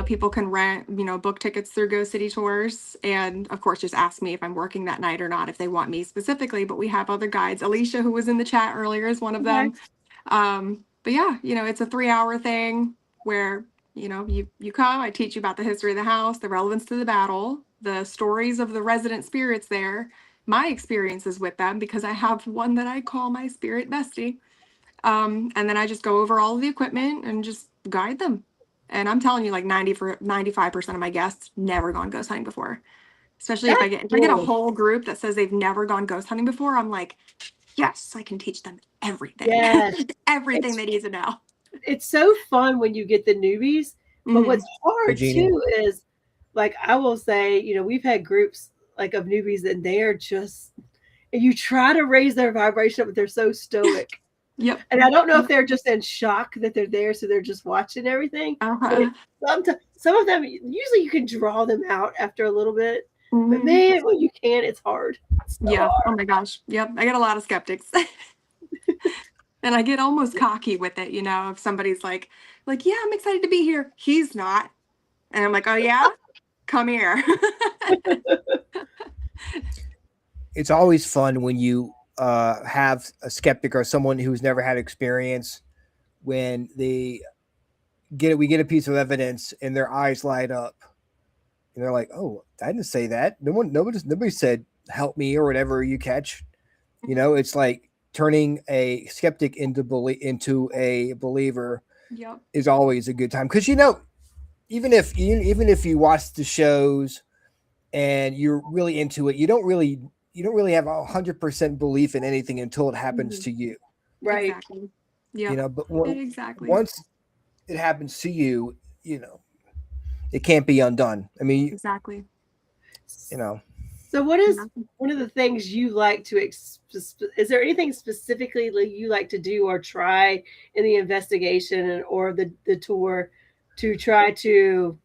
[SPEAKER 11] People can rent, book tickets through Ghost City Tours, and of course just ask me if I'm working that night or not, if they want me specifically. But we have other guides. Alicia, who was in the chat earlier, is one of them. But yeah, it's a 3-hour thing where you come, I teach you about the history of the house, the relevance to the battle, the stories of the resident spirits there, my experiences with them, because I have one that I call my spirit bestie. And then I just go over all of the equipment and just guide them. And I'm telling you, like 95% of my guests never gone ghost hunting before. Especially if I get a whole group that says they've never gone ghost hunting before, I'm like, yes, I can teach them everything.
[SPEAKER 9] Yes.
[SPEAKER 11] Everything they need to know.
[SPEAKER 9] It's so fun when you get the newbies. But what's hard too is, like, I will say, we've had groups like of newbies, and they're just, and you try to raise their vibration up, but they're so stoic.
[SPEAKER 11] Yep.
[SPEAKER 9] And I don't know if they're just in shock that they're there, so they're just watching everything. But some of them, usually you can draw them out after a little bit. But man, when you can, it's hard. It's so hard.
[SPEAKER 11] Oh my gosh. Yep. I get a lot of skeptics. And I get almost cocky with it, if somebody's like, yeah, I'm excited to be here. He's not. And I'm like, oh yeah, come here.
[SPEAKER 8] It's always fun when you have a skeptic or someone who's never had experience, when we get a piece of evidence and their eyes light up and they're like, oh, I didn't say that. Nobody said help me or whatever you catch. It's like turning a skeptic into a believer is always a good time, because even if you watch the shows and you're really into it, you don't really have 100% belief in anything until it happens to you.
[SPEAKER 9] Right.
[SPEAKER 11] Exactly. Yeah.
[SPEAKER 8] You know, but
[SPEAKER 11] Exactly.
[SPEAKER 8] once it happens to you, you know, it can't be undone. I mean,
[SPEAKER 11] Exactly.
[SPEAKER 8] you know.
[SPEAKER 9] So, what is
[SPEAKER 11] Yeah.
[SPEAKER 9] one of the things you like to? Is there anything specifically you like to do or try in the investigation or the tour to try to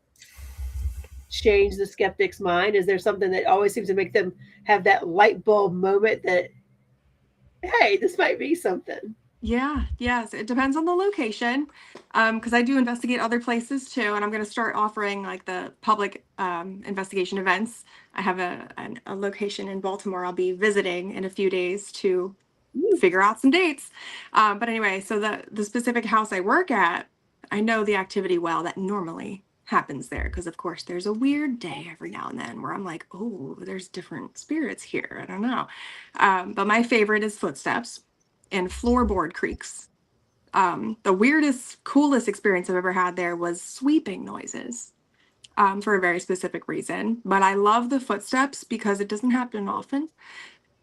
[SPEAKER 9] change the skeptic's mind? Is there something that always seems to make them have that light bulb moment that, hey, this might be something?
[SPEAKER 11] Yeah, yes. It depends on the location. Because I do investigate other places too, and I'm going to start offering like the public investigation events. I have a location in Baltimore I'll be visiting in a few days to figure out some dates. But anyway, so the specific house I work at, I know the activity well that normally happens there because of course there's a weird day every now and then where I'm like, oh, there's different spirits here. I don't know. But my favorite is footsteps and floorboard creaks. The weirdest, coolest experience I've ever had there was sweeping noises for a very specific reason. But I love the footsteps because it doesn't happen often.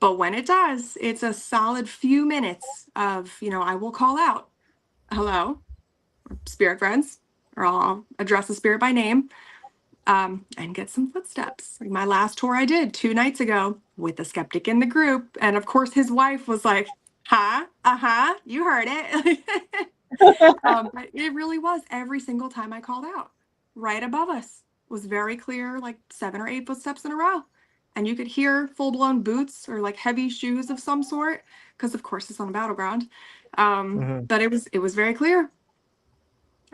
[SPEAKER 11] But when it does, it's a solid few minutes of, I will call out, hello, spirit friends, or I'll address the spirit by name and get some footsteps. Like my last tour I did 2 nights ago with a skeptic in the group. And of course, his wife was like, huh? Uh-huh. You heard it. But it really was every single time I called out. Right above us was very clear, like 7 or 8 footsteps in a row. And you could hear full-blown boots or like heavy shoes of some sort, because of course it's on a battleground. But it was very clear.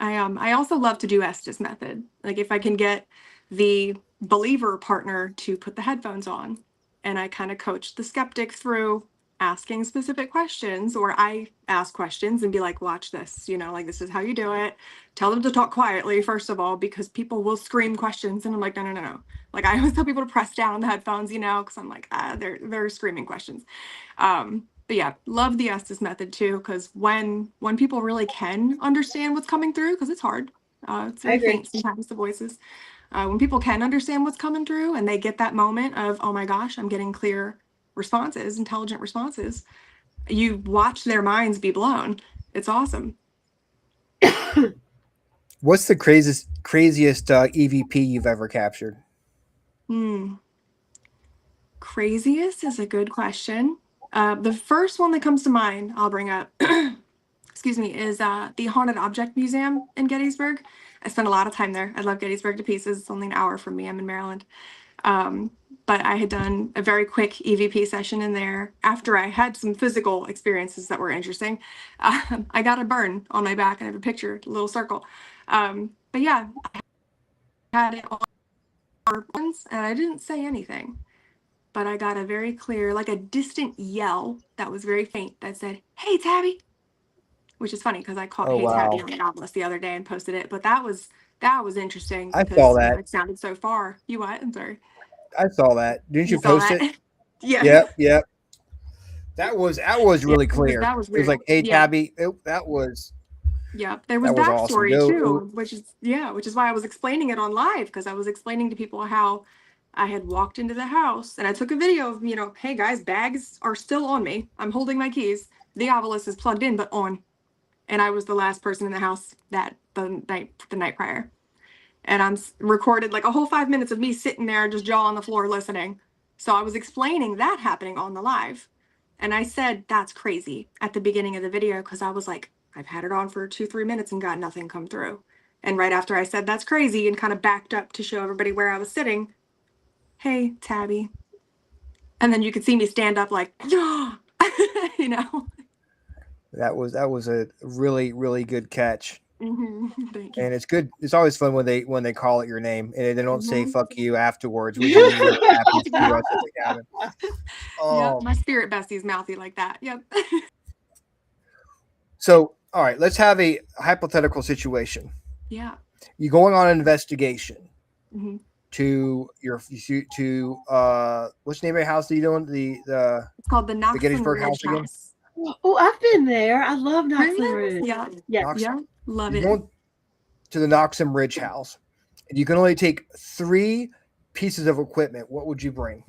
[SPEAKER 11] I also love to do Estes method. Like if I can get the believer partner to put the headphones on, and I kind of coach the skeptic through asking specific questions, or I ask questions and be like, watch this, like this is how you do it. Tell them to talk quietly, first of all, because people will scream questions. And I'm like, no. Like I always tell people to press down on the headphones, because I'm like, they're screaming questions. But yeah, love the Estes method too, because when people really can understand what's coming through, because it's hard, it's very faint sometimes, the voices. When people can understand what's coming through and they get that moment of, oh my gosh, I'm getting clear responses, intelligent responses, you watch their minds be blown. It's awesome.
[SPEAKER 8] What's the craziest EVP you've ever captured?
[SPEAKER 11] Craziest is a good question. The first one that comes to mind, I'll bring up, excuse me, is the Haunted Object Museum in Gettysburg. I spent a lot of time there. I love Gettysburg to pieces. It's only an hour from me. I'm in Maryland. But I had done a very quick EVP session in there after I had some physical experiences that were interesting. I got a burn on my back. I have a picture, a little circle. But yeah, I had it on once and I didn't say anything. But I got a very clear, like a distant yell that was very faint that said, "Hey, Tabbie," which is funny because I caught "Hey, Tabbie" on the novelist the other day and posted it. But that was interesting because
[SPEAKER 8] I saw that.
[SPEAKER 11] It sounded so far. You what? I'm sorry.
[SPEAKER 8] I saw that. Didn't you
[SPEAKER 11] saw
[SPEAKER 8] post
[SPEAKER 11] that?
[SPEAKER 8] it?
[SPEAKER 11] Yeah.
[SPEAKER 8] Yep. That was really clear.
[SPEAKER 11] That was
[SPEAKER 8] weird. It was like, "Hey, Tabbie." That was.
[SPEAKER 11] Yeah, there was backstory awesome. Too, which is why I was explaining it on live, because I was explaining to people how I had walked into the house and I took a video of, hey guys, bags are still on me. I'm holding my keys. The obelisk is plugged in, but on. And I was the last person in the house the night prior. And I'm recorded like a whole 5 minutes of me sitting there, just jaw on the floor listening. So I was explaining that happening on the live. And I said, that's crazy at the beginning of the video, because I was like, I've had it on for 2-3 minutes and got nothing come through. And right after I said that's crazy and kind of backed up to show everybody where I was sitting, "Hey, Tabbie." And then you could see me stand up like,
[SPEAKER 8] That was a really, really good catch.
[SPEAKER 11] Thank you.
[SPEAKER 8] And it's good. It's always fun when they call it your name and they don't say "fuck you" afterwards. Which is really happy to see us as a cabin.
[SPEAKER 11] Yeah, my spirit bestie's mouthy like that. Yep.
[SPEAKER 8] So, all right, let's have a hypothetical situation.
[SPEAKER 11] Yeah.
[SPEAKER 8] You're going on an investigation to what's the name of your house that you doing?
[SPEAKER 11] It's called the
[SPEAKER 8] Gettysburg house again.
[SPEAKER 9] Oh, I've been there. I love Knoxon Ridge.
[SPEAKER 11] Yeah, love it.
[SPEAKER 8] You're going to the Knoxon Ridge house, and you can only take 3 pieces of equipment. What would you bring?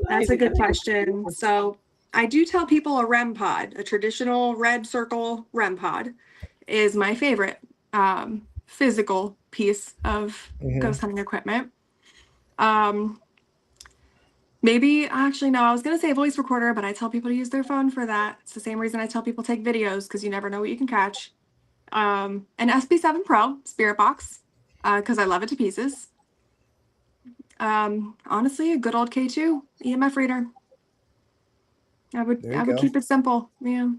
[SPEAKER 11] That's a good question. So I do tell people a REM pod, a traditional red circle REM pod, is my favorite physical piece of ghost hunting equipment. Maybe, actually, no, I was going to say voice recorder, but I tell people to use their phone for that. It's the same reason I tell people take videos, because you never know what you can catch. An SB7 Pro spirit box, because I love it to pieces. Honestly, a good old K2 EMF reader. I would keep it simple. Yeah.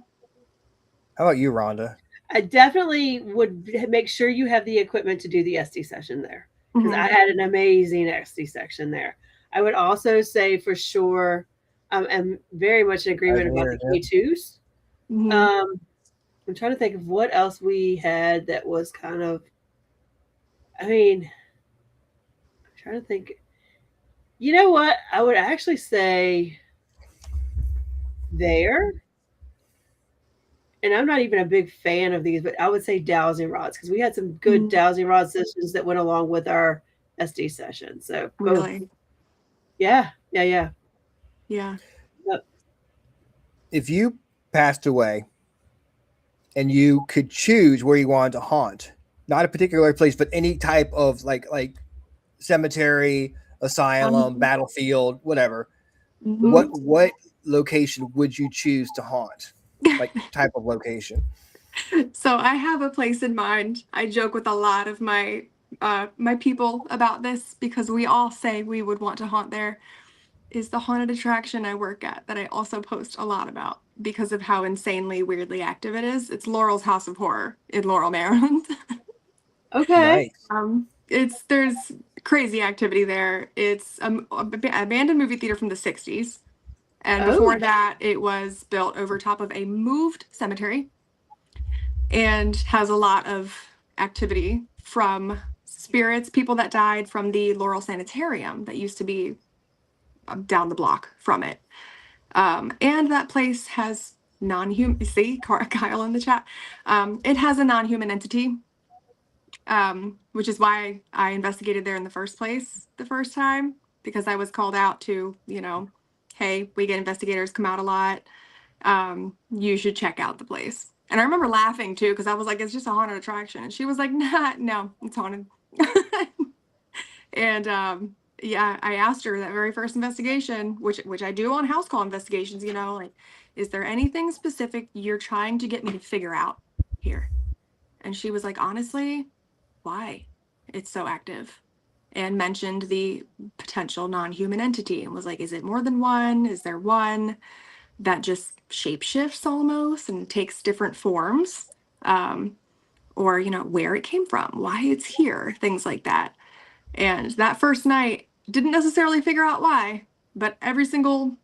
[SPEAKER 8] How about you, Rhonda?
[SPEAKER 9] I definitely would make sure you have the equipment to do the SD session there, because I had an amazing SD section there. I would also say for sure, I'm very much in agreement about the K2s. I'm trying to think of what else we had that was kind of, I mean, I'm trying to think. You know what? I would actually say there. And I'm not even a big fan of these, but I would say dowsing rods, because we had some good dowsing rod sessions that went along with our SD session. So both.
[SPEAKER 11] Really?
[SPEAKER 9] Yeah.
[SPEAKER 11] Yeah.
[SPEAKER 9] Yep.
[SPEAKER 8] If you passed away and you could choose where you wanted to haunt, not a particular place, but any type of like cemetery, asylum, battlefield, whatever, what location would you choose to haunt? Like type of location?
[SPEAKER 11] So I have a place in mind. I joke with a lot of my my people about this, because we all say we would want to haunt there. Is the haunted attraction I work at, that I also post a lot about because of how insanely weirdly active it is. It's Laurel's House of Horror in Laurel, Maryland.
[SPEAKER 9] Okay.
[SPEAKER 11] Nice. There's crazy activity there. It's an abandoned movie theater from the 60s. And before that, it was built over top of a moved cemetery, and has a lot of activity from spirits, people that died from the Laurel Sanitarium that used to be down the block from it. And that place has non-human, see, Kyle in the chat. It has a non-human entity, which is why I investigated there in the first place the first time, because I was called out to, hey, we get investigators come out a lot. You should check out the place. And I remember laughing too, because I was like, it's just a haunted attraction. And she was like, nah, no, it's haunted. And yeah, I asked her that very first investigation, which I do on house call investigations, like, is there anything specific you're trying to get me to figure out here? And she was like, honestly, why? It's so active. And mentioned the potential non-human entity, and was like, is it more than one? Is there one that just shapeshifts almost and takes different forms? Or, where it came from, why it's here, things like that. And that first night, didn't necessarily figure out why, but every single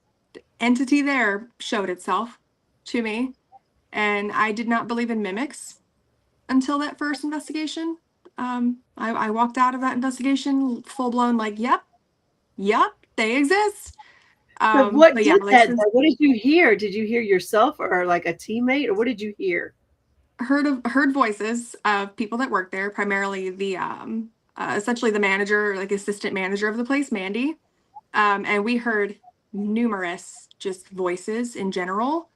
[SPEAKER 11] entity there showed itself to me. And I did not believe in mimics until that first investigation. I walked out of that investigation full blown, like, yep, they exist.
[SPEAKER 9] But what did you hear? Did you hear yourself, or like a teammate, or what did you hear?
[SPEAKER 11] Heard voices of people that work there, primarily the essentially the manager, like assistant manager of the place, Mandy. And we heard numerous just voices in general.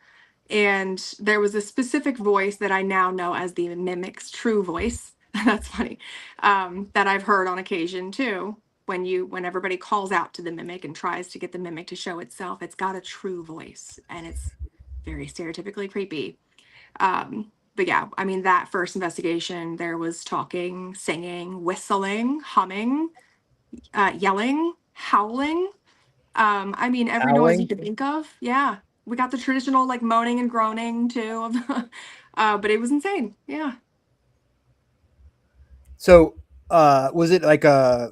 [SPEAKER 11] And there was a specific voice that I now know as the mimic's true voice. That's funny. That I've heard on occasion too. When everybody calls out to the mimic and tries to get the mimic to show itself, it's got a true voice, and it's very stereotypically creepy. But yeah, I mean, that first investigation, there was talking, singing, whistling, humming, yelling, howling. I mean, every noise you could think of. Yeah. We got the traditional like moaning and groaning too. But it was insane. Yeah.
[SPEAKER 8] So was it like a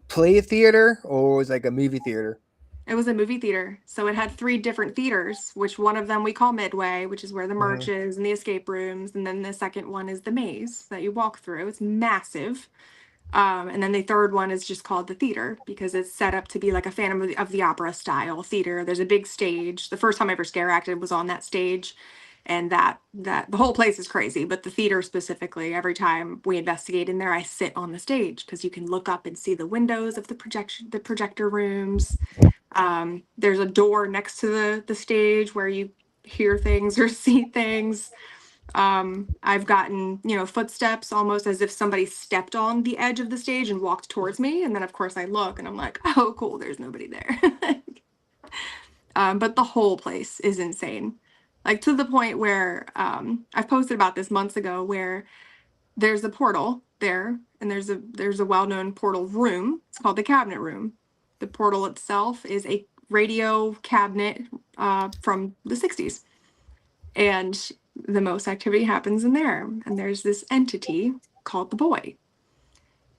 [SPEAKER 8] play theater, or was it like a movie theater?
[SPEAKER 11] It was a movie theater. So it had 3 different theaters, which one of them we call Midway, which is where the merch is and the escape rooms. And then the second one is the maze that you walk through. It's massive. And then the third one is just called the theater, because it's set up to be like a Phantom of the Opera style theater. There's a big stage. The first time I ever scare acted was on that stage. And that the whole place is crazy, but the theater specifically, every time we investigate in there, I sit on the stage, because you can look up and see the windows of the projector rooms. There's a door next to the stage where you hear things or see things. I've gotten, footsteps almost as if somebody stepped on the edge of the stage and walked towards me. And then, of course, I look and I'm like, oh, cool, there's nobody there. But the whole place is insane. Like, to the point where I've posted about this months ago, where there's a portal there, and there's a well-known portal room. It's called the cabinet room. The portal itself is a radio cabinet from the 60s. And the most activity happens in there. And there's this entity called the boy.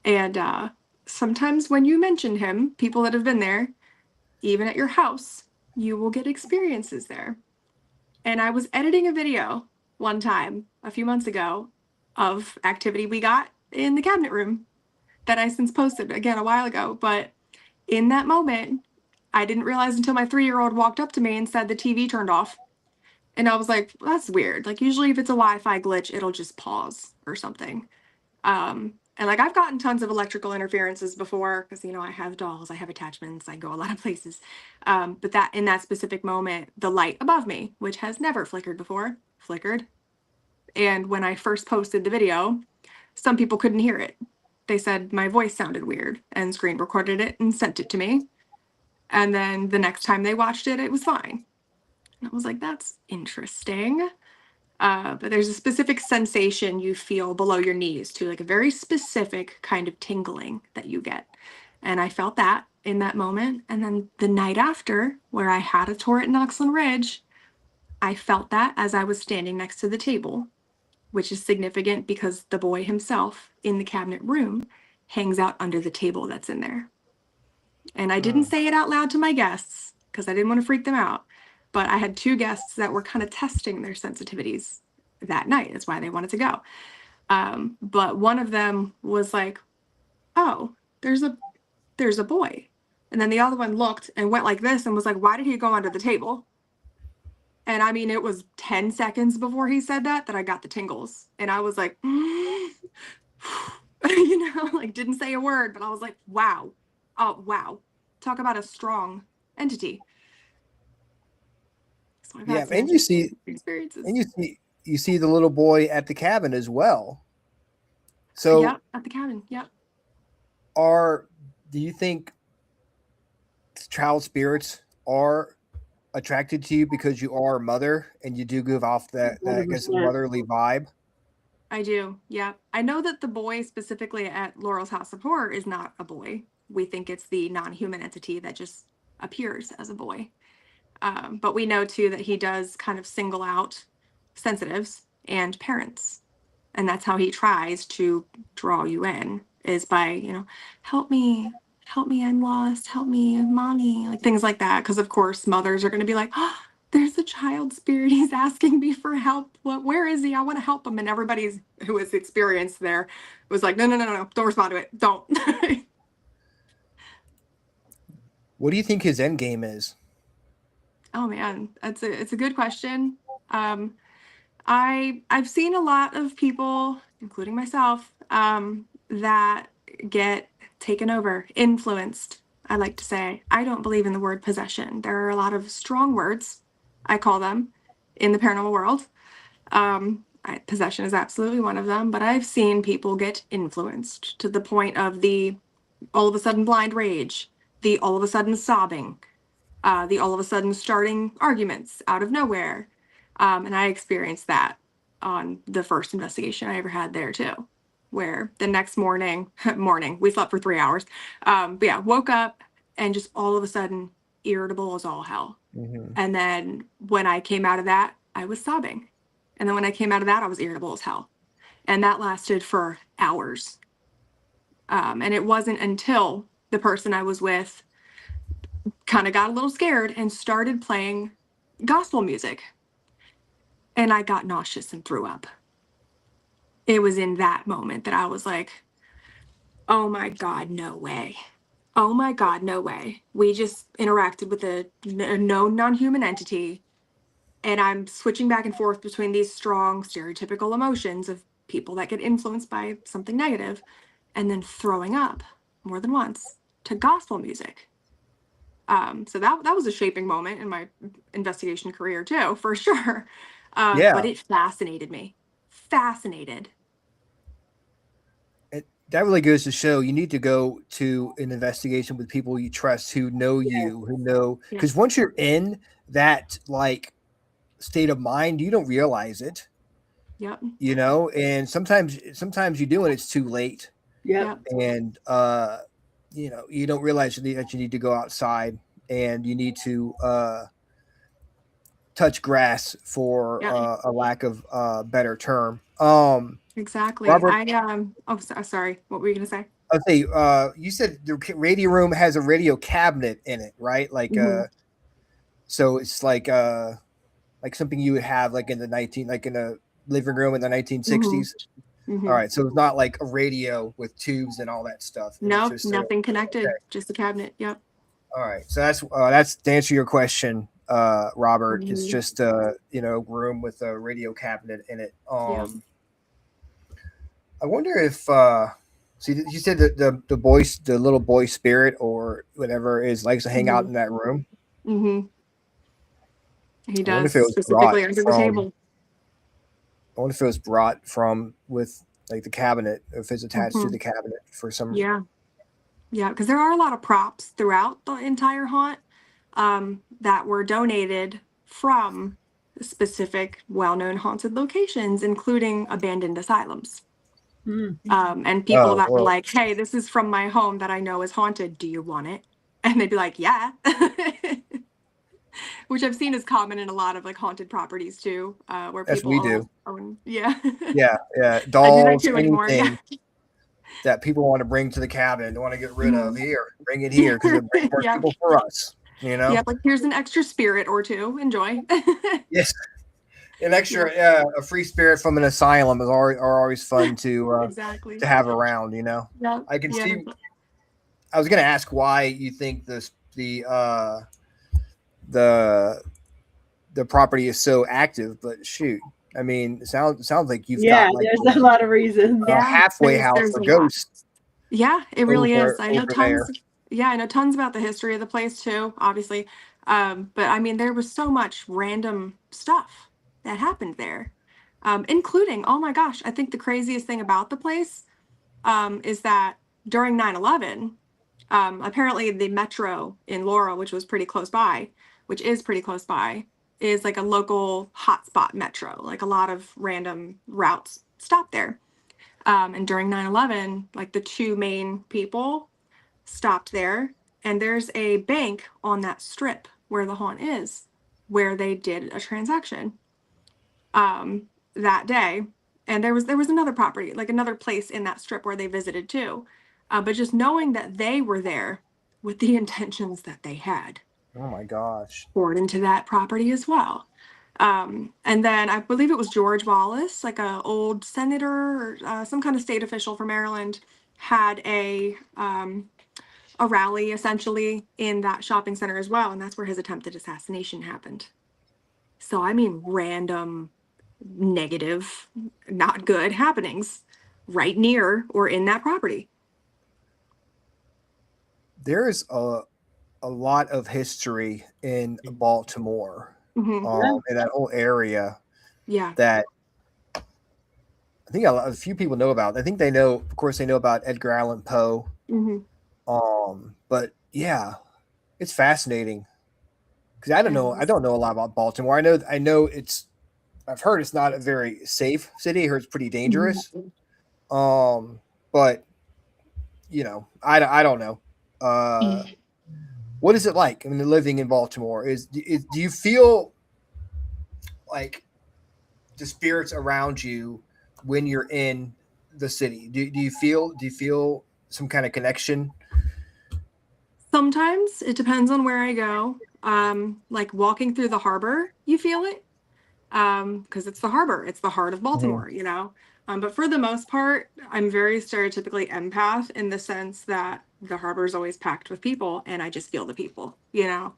[SPEAKER 11] And sometimes when you mention him, people that have been there, even at your house, you will get experiences there. And I was editing a video one time a few months ago of activity we got in the cabinet room that I since posted again a while ago. But in that moment, I didn't realize until my 3-year-old walked up to me and said the TV turned off. And I was like, well, that's weird. Like, usually if it's a Wi-Fi glitch, it'll just pause or something. And like, I've gotten tons of electrical interferences before because, I have dolls, I have attachments, I go a lot of places. But that in that specific moment, the light above me, which has never flickered before, flickered. And when I first posted the video, some people couldn't hear it. They said my voice sounded weird and screen recorded it and sent it to me. And then the next time they watched it, it was fine. And I was like, that's interesting. But there's a specific sensation you feel below your knees too, like a very specific kind of tingling that you get. And I felt that in that moment. And then the night after, where I had a tour at Knoxland Ridge, I felt that as I was standing next to the table, which is significant because the boy himself in the cabinet room hangs out under the table that's in there. And I didn't say it out loud to my guests because I didn't want to freak them out. But I had 2 guests that were kind of testing their sensitivities that night. That's why they wanted to go. But one of them was like, oh, there's a boy. And then the other one looked and went like this and was like, why did he go under the table? And I mean, it was 10 seconds before he said that I got the tingles. And I was like, like didn't say a word, but I was like, wow. Oh, wow. Talk about a strong entity. So
[SPEAKER 8] yeah, and you see experiences. And you see the little boy at the cabin as well. So
[SPEAKER 11] yeah, at the cabin. Yeah.
[SPEAKER 8] Do you think child spirits are attracted to you because you are a mother and you do give off that I guess motherly vibe?
[SPEAKER 11] I do. Yeah. I know that the boy specifically at Laurel's House of Horror is not a boy. We think it's the non-human entity that just appears as a boy. But we know too that he does kind of single out sensitives and parents. And that's how he tries to draw you in, is by, help me, I'm lost, help me, mommy, like things like that. Because of course mothers are going to be like, oh, there's a child spirit, he's asking me for help. Where is he? I want to help him. And everybody who has experienced there was like, no, don't respond to it. Don't.
[SPEAKER 8] What do you think his end game is?
[SPEAKER 11] Oh man, it's a good question. I've seen a lot of people, including myself, that get taken over, influenced. I like to say, I don't believe in the word possession. There are a lot of strong words, I call them, in the paranormal world. Possession is absolutely one of them, but I've seen people get influenced to the point of the all of a sudden blind rage, the all of a sudden sobbing, the all of a sudden starting arguments out of nowhere. And I experienced that on the first investigation I ever had there too, where the next morning, we slept for 3 hours. But yeah, woke up and just all of a sudden irritable as all hell. Mm-hmm. And then when I came out of that, I was sobbing. And then when I came out of that, I was irritable as hell. And that lasted for hours. And it wasn't until the person I was with kind of got a little scared and started playing gospel music. And I got nauseous and threw up. It was in that moment that I was like, oh my God, no way. Oh my God, no way. We just interacted with a known non-human entity. And I'm switching back and forth between these strong stereotypical emotions of people that get influenced by something negative and then throwing up more than once to gospel music. So that was a shaping moment in my investigation career too, for sure.
[SPEAKER 8] Yeah.
[SPEAKER 11] But it fascinated me. Fascinated.
[SPEAKER 8] That really goes to show you need to go to an investigation with people you trust, who know you, who know, because once you're in that like state of mind, you don't realize it.
[SPEAKER 11] Yep.
[SPEAKER 8] You know, and sometimes you do, and it's too late.
[SPEAKER 9] Yeah.
[SPEAKER 8] And you know, you don't realize that you need to go outside and you need to touch grass, for a lack of better term.
[SPEAKER 11] Exactly.
[SPEAKER 8] Robert,
[SPEAKER 11] Sorry. What were you gonna say?
[SPEAKER 8] Okay, you said the radio room has a radio cabinet in it, right? Like, so it's like something you would have like in a living room in the 1960s. All right, so it's not like a radio with tubes and all that stuff.
[SPEAKER 11] No, nothing connected, just a cabinet. Yep.
[SPEAKER 8] All right, so that's to answer your question, Robert. It's just you know, room with a radio cabinet in it. I wonder if so you said that the little boy spirit or whatever likes to hang out in that room.
[SPEAKER 11] He does, specifically under the table.
[SPEAKER 8] I wonder if it was brought from with like the cabinet, if it's attached to the cabinet for some.
[SPEAKER 11] Yeah, because there are a lot of props throughout the entire haunt that were donated from specific well-known haunted locations, including abandoned asylums. And people that were like, hey, this is from my home that I know is haunted. Do you want it? And they'd be like, yeah. Which I've seen is common in a lot of like haunted properties too, where people own. Yeah.
[SPEAKER 8] Dolls, anything that people want to bring to the cabin, they want to get rid of, here, bring it here, because it brings more people for us. You know?
[SPEAKER 11] Yeah, like here's an extra spirit or two. Enjoy.
[SPEAKER 8] Yes. An extra, a free spirit from an asylum are always fun to to have around. You know, I can see. I was going to ask why you think the property is so active, but shoot, I mean, it sounds like you've got like
[SPEAKER 9] there's a lot of reasons.
[SPEAKER 8] A halfway house for ghosts.
[SPEAKER 11] Yeah, it really is. I know tons. I know tons about the history of the place too, obviously. But I mean, there was so much random stuff that happened there, including, oh my gosh, I think the craziest thing about the place is that during 9/11, apparently the metro in Laurel, which is pretty close by, is like a local hotspot metro. Like a lot of random routes stop there. And during 9/11, like the two main people stopped there, and there's a bank on that strip where the haunt is, where they did a transaction that day. And there was another property, like another place in that strip where they visited too. But just knowing that they were there with the intentions that they had.
[SPEAKER 8] Oh my gosh.
[SPEAKER 11] Poured into that property as well. And then I believe it was George Wallace, like a old senator or some kind of state official from Maryland, had a rally essentially in that shopping center as well. And that's where his attempted assassination happened. So, I mean, random, negative, not good happenings right near or in that property.
[SPEAKER 8] There is a lot of history in Baltimore, in that whole area.
[SPEAKER 11] Yeah.
[SPEAKER 8] That I think a few people know about. I think they know, of course, they know about Edgar Allan Poe. But yeah, it's fascinating because I don't know a lot about Baltimore. I know I've heard it's not a very safe city. I heard it's pretty dangerous. But you know, I don't know. What is it like? I mean, living in Baltimore do you feel like the spirits around you when you're in the city? Do you feel some kind of connection?
[SPEAKER 11] Sometimes it depends on where I go. Like walking through the harbor, you feel it. Because it's the harbor, it's the heart of Baltimore, you know. But for the most part, I'm very stereotypically empath in the sense that the harbor is always packed with people and I just feel the people, you know.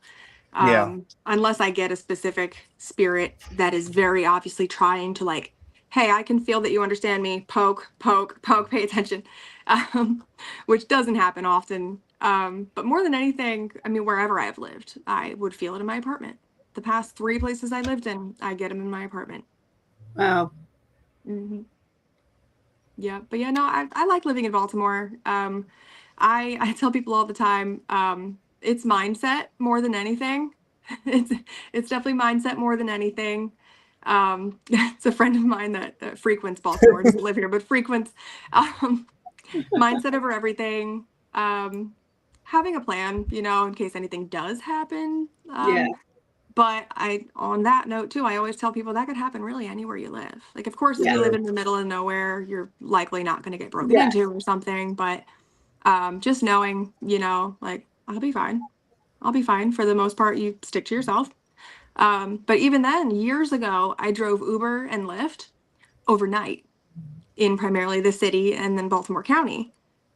[SPEAKER 11] Unless I get a specific spirit that is very obviously trying to like, hey, I can feel that you understand me, poke, pay attention, which doesn't happen often. But more than anything, I mean, wherever I've lived, I would feel it in my apartment. The past 3 places I lived in, I get them in my apartment.
[SPEAKER 9] Wow.
[SPEAKER 11] Mm-hmm. Yeah, but yeah, no, I like living in Baltimore. I tell people all the time, it's mindset more than anything. It's definitely mindset more than anything. It's a friend of mine that frequents Baltimore, doesn't live here, but frequents. Mindset over everything. Having a plan, in case anything does happen.
[SPEAKER 9] Yeah.
[SPEAKER 11] But on that note too, I always tell people that could happen really anywhere you live. Like, of course, if
[SPEAKER 9] Yeah.
[SPEAKER 11] you live in the middle of nowhere, you're likely not going to get broken
[SPEAKER 9] Yeah.
[SPEAKER 11] into or something. But just knowing, like, I'll be fine. I'll be fine. For the most part, you stick to yourself. But even then, years ago, I drove Uber and Lyft overnight in primarily the city and then Baltimore County.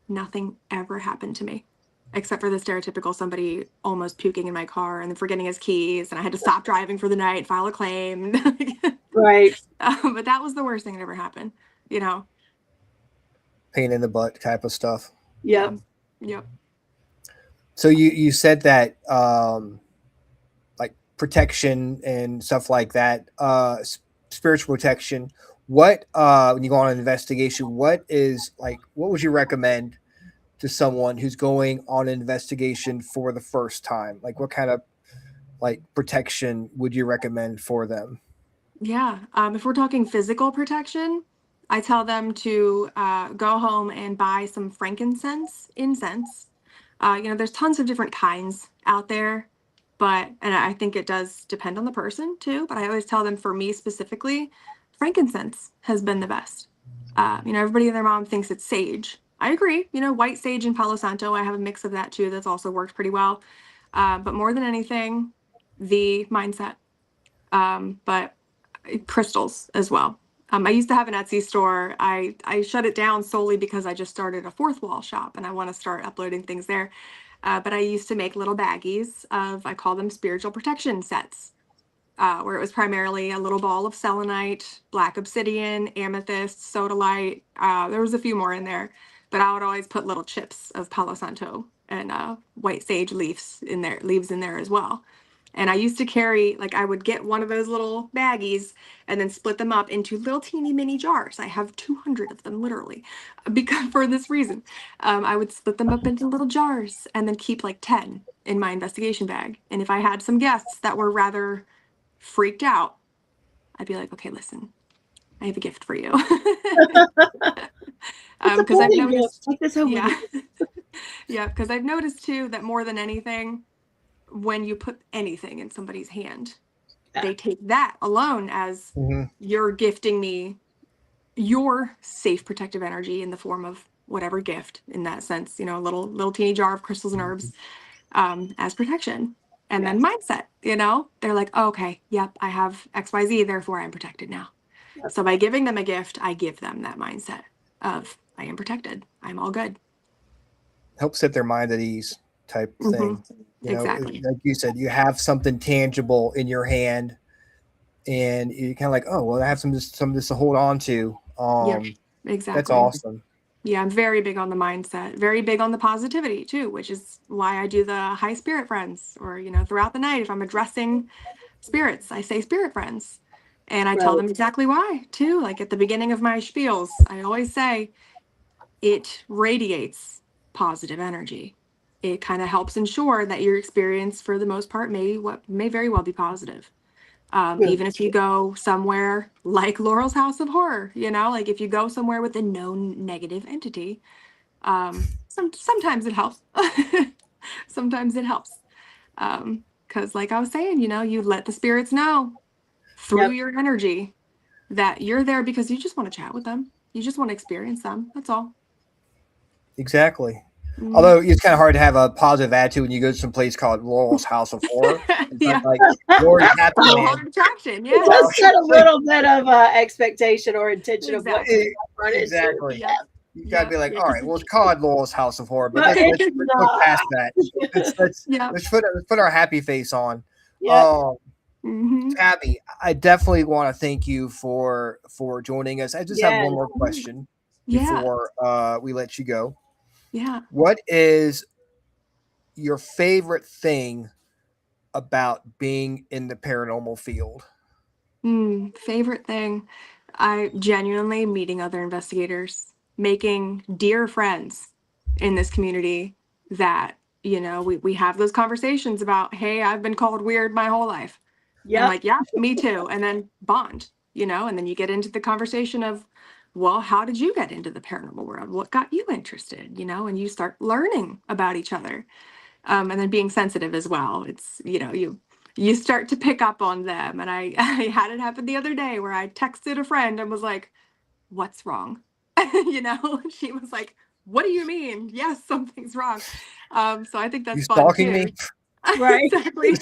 [SPEAKER 11] Nothing ever happened to me, except for the stereotypical somebody almost puking in my car and then forgetting his keys, and I had to stop driving for the night, file a claim.
[SPEAKER 9] Right.
[SPEAKER 11] But that was the worst thing that ever happened,
[SPEAKER 8] Pain in the butt type of stuff.
[SPEAKER 9] Yep.
[SPEAKER 11] Yep.
[SPEAKER 8] So you said that like protection and stuff like that, spiritual protection. What when you go on an investigation, what would you recommend to someone who's going on an investigation for the first time? Like, what kind of protection would you recommend for them?
[SPEAKER 11] Yeah. If we're talking physical protection, I tell them to go home and buy some frankincense incense. There's tons of different kinds out there, and I think it does depend on the person too. But I always tell them, for me specifically, frankincense has been the best. Everybody and their mom thinks it's sage. I agree. White sage and Palo Santo, I have a mix of that too. That's also worked pretty well. But more than anything, the mindset. But crystals as well. I used to have an Etsy store. I shut it down solely because I just started a fourth wall shop and I want to start uploading things there. But I used to make little baggies I call them spiritual protection sets, where it was primarily a little ball of selenite, black obsidian, amethyst, sodalite. There was a few more in there, but I would always put little chips of Palo Santo and white sage leaves in there as well. And I used to carry, I would get one of those little baggies and then split them up into little teeny mini jars. I have 200 of them, literally, because for this reason. I would split them up into little jars and then keep 10 in my investigation bag. And if I had some guests that were rather freaked out, I'd be like, okay, listen, I have a gift for you. Because I've noticed, because I've noticed too that more than anything, when you put anything in somebody's hand, they take that alone as you're gifting me your safe protective energy in the form of whatever gift, in that sense, a little teeny jar of crystals and herbs as protection. And then mindset, they're like, oh, okay, yep, I have XYZ, therefore I'm protected now. Yep. So by giving them a gift, I give them that mindset of I am protected, I'm all good.
[SPEAKER 8] Help set their mind at ease type thing.
[SPEAKER 11] Exactly.
[SPEAKER 8] Like you said, you have something tangible in your hand and you're kind of like, oh, well, I have some of this to hold on to.
[SPEAKER 11] Yeah, exactly.
[SPEAKER 8] That's awesome.
[SPEAKER 11] Yeah, I'm very big on the mindset, very big on the positivity too, which is why I do the high spirit friends, or, throughout the night, if I'm addressing spirits, I say spirit friends. And I tell them exactly why too. Like at the beginning of my spiels, I always say it radiates positive energy. It kind of helps ensure that your experience, for the most part, may very well be positive. Even if you go somewhere like Laurel's House of Horror, if you go somewhere with a known negative entity, sometimes it helps. Sometimes it helps. Because like I was saying, you let the spirits know through your energy that you're there because you just want to chat with them. You just want to experience them. That's all.
[SPEAKER 8] Exactly. Although it's kind of hard to have a positive attitude when you go to some place called Laurel's House of Horror.
[SPEAKER 11] Yeah.
[SPEAKER 8] Like, Lori's happy, man.
[SPEAKER 11] Attraction, yeah.
[SPEAKER 9] It does set a little bit of expectation or intention of what
[SPEAKER 8] exactly.
[SPEAKER 9] Yeah.
[SPEAKER 8] You gotta be like, all right, well, it's called Laurel's House of Horror, but let's look past that. Let's put our happy face on.
[SPEAKER 9] Yeah.
[SPEAKER 8] Tabbie, I definitely want to thank you for joining us. I just have one more question before we let you go.
[SPEAKER 11] Yeah.
[SPEAKER 8] What is your favorite thing about being in the paranormal field?
[SPEAKER 11] Favorite thing, I genuinely meeting other investigators, making dear friends in this community that, we have those conversations about, hey, I've been called weird my whole life.
[SPEAKER 9] Yeah.
[SPEAKER 11] I'm like, yeah, me too. And then bond, and then you get into the conversation of, well, how did you get into the paranormal world? What got you interested? And you start learning about each other. And then being sensitive as well. It's, you start to pick up on them. And I had it happen the other day where I texted a friend and was like, what's wrong? She was like, what do you mean? Yes, something's wrong. So I think that's fun
[SPEAKER 8] stalking
[SPEAKER 11] too.
[SPEAKER 8] me?
[SPEAKER 9] Right.
[SPEAKER 11] Exactly.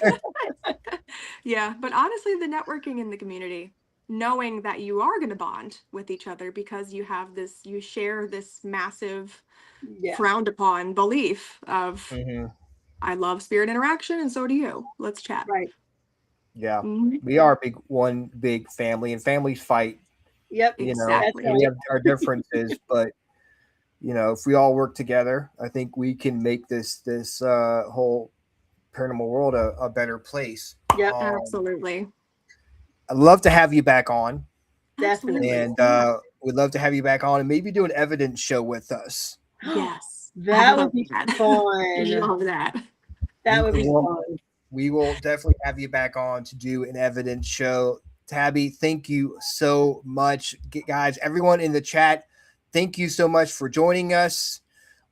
[SPEAKER 11] Yeah. But honestly, the networking in the community, knowing that you are going to bond with each other because you share this massive frowned upon belief of, I love spirit interaction, and so do you. Let's chat.
[SPEAKER 9] Right.
[SPEAKER 8] Yeah. We are one big family, and families fight.
[SPEAKER 9] Yep.
[SPEAKER 11] Exactly.
[SPEAKER 8] We have our differences, but if we all work together, I think we can make this whole paranormal world a better place.
[SPEAKER 9] Yeah,
[SPEAKER 11] absolutely.
[SPEAKER 8] I'd love to have you back on.
[SPEAKER 9] Definitely.
[SPEAKER 8] And we'd love to have you back on and maybe do an evidence show with us.
[SPEAKER 11] Yes.
[SPEAKER 9] That would be fun.
[SPEAKER 11] I love that.
[SPEAKER 9] That would be fun.
[SPEAKER 8] We will definitely have you back on to do an evidence show. Tabbie, thank you so much. Guys, everyone in the chat, thank you so much for joining us.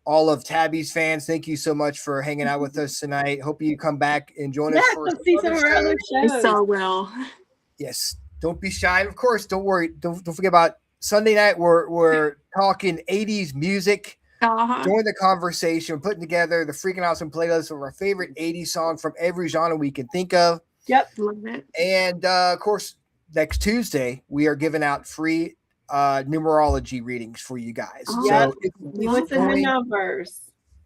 [SPEAKER 8] All of Tabbie's fans, thank you so much for hanging out with us tonight. Hope you come back and join us for
[SPEAKER 9] see some of our other shows.
[SPEAKER 11] I so will.
[SPEAKER 8] Yes, don't be shy. And of course, don't worry. Don't forget about Sunday night. We're talking 80s music. Join the conversation. We're putting together the Freakin Awesome playlist of our favorite 80s songs from every genre we can think of.
[SPEAKER 9] Yep.
[SPEAKER 11] Love it.
[SPEAKER 8] And of course, next Tuesday, we are giving out free numerology readings for you guys.
[SPEAKER 9] Yep.
[SPEAKER 8] So
[SPEAKER 9] What's in the numbers?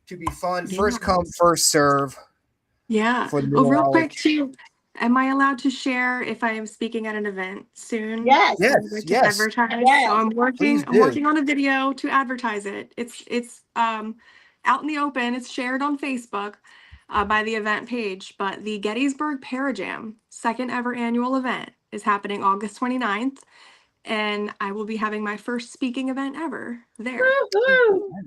[SPEAKER 8] To be fun. First come, first serve.
[SPEAKER 11] Yeah.
[SPEAKER 8] For the
[SPEAKER 11] real quick
[SPEAKER 8] numerology.
[SPEAKER 11] too. Am I allowed to share if I am speaking at an event soon?
[SPEAKER 9] Yes.
[SPEAKER 11] Advertise.
[SPEAKER 9] Yes.
[SPEAKER 11] So I'm working on a video to advertise it. It's out in the open. It's shared on Facebook by the event page. But the Gettysburg Parajam, second ever annual event, is happening August 29th. And I will be having my first speaking event ever there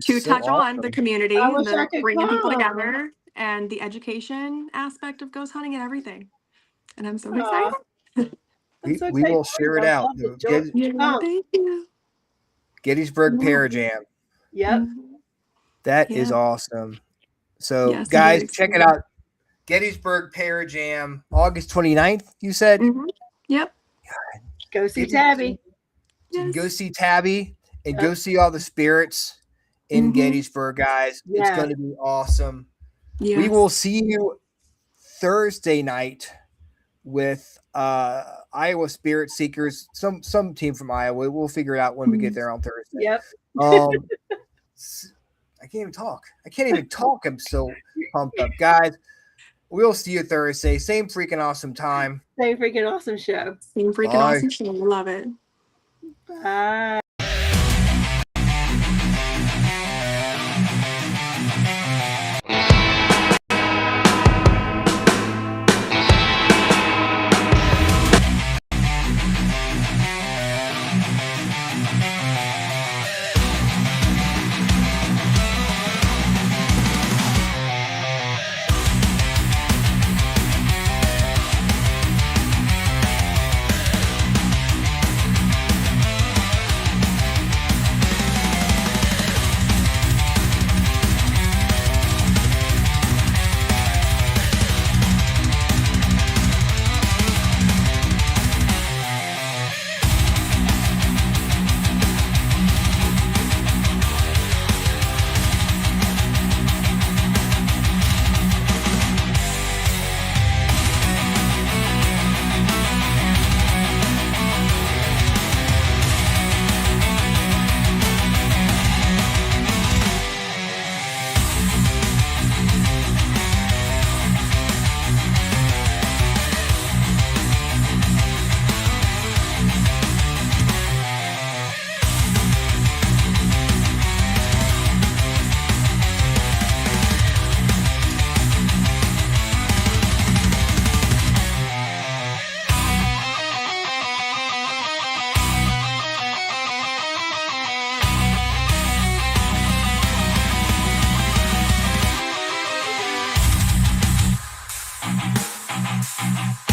[SPEAKER 11] to touch on the community and bringing people together and the education aspect of ghost hunting and everything. And I'm so excited.
[SPEAKER 8] We will share it out.
[SPEAKER 11] Thank you.
[SPEAKER 8] Gettysburg Parajam.
[SPEAKER 9] Yep.
[SPEAKER 8] That is awesome. So, guys, check it out. Gettysburg Parajam, August 29th, you said?
[SPEAKER 11] Yep.
[SPEAKER 9] Go see Tabbie.
[SPEAKER 8] Yes. Go see Tabbie and go see all the spirits in Gettysburg, guys.
[SPEAKER 9] Yeah.
[SPEAKER 8] It's going to be awesome.
[SPEAKER 11] Yes.
[SPEAKER 8] We will see you Thursday night with Iowa Spirit Seekers, some team from Iowa. We'll figure it out when we get there on Thursday.
[SPEAKER 9] Yep.
[SPEAKER 8] I can't even talk. I'm so pumped up, guys. We'll see you Thursday. Same freaking awesome time.
[SPEAKER 9] Same freaking awesome show.
[SPEAKER 11] Same freaking awesome show. I love it.
[SPEAKER 9] Bye.
[SPEAKER 1] Bye.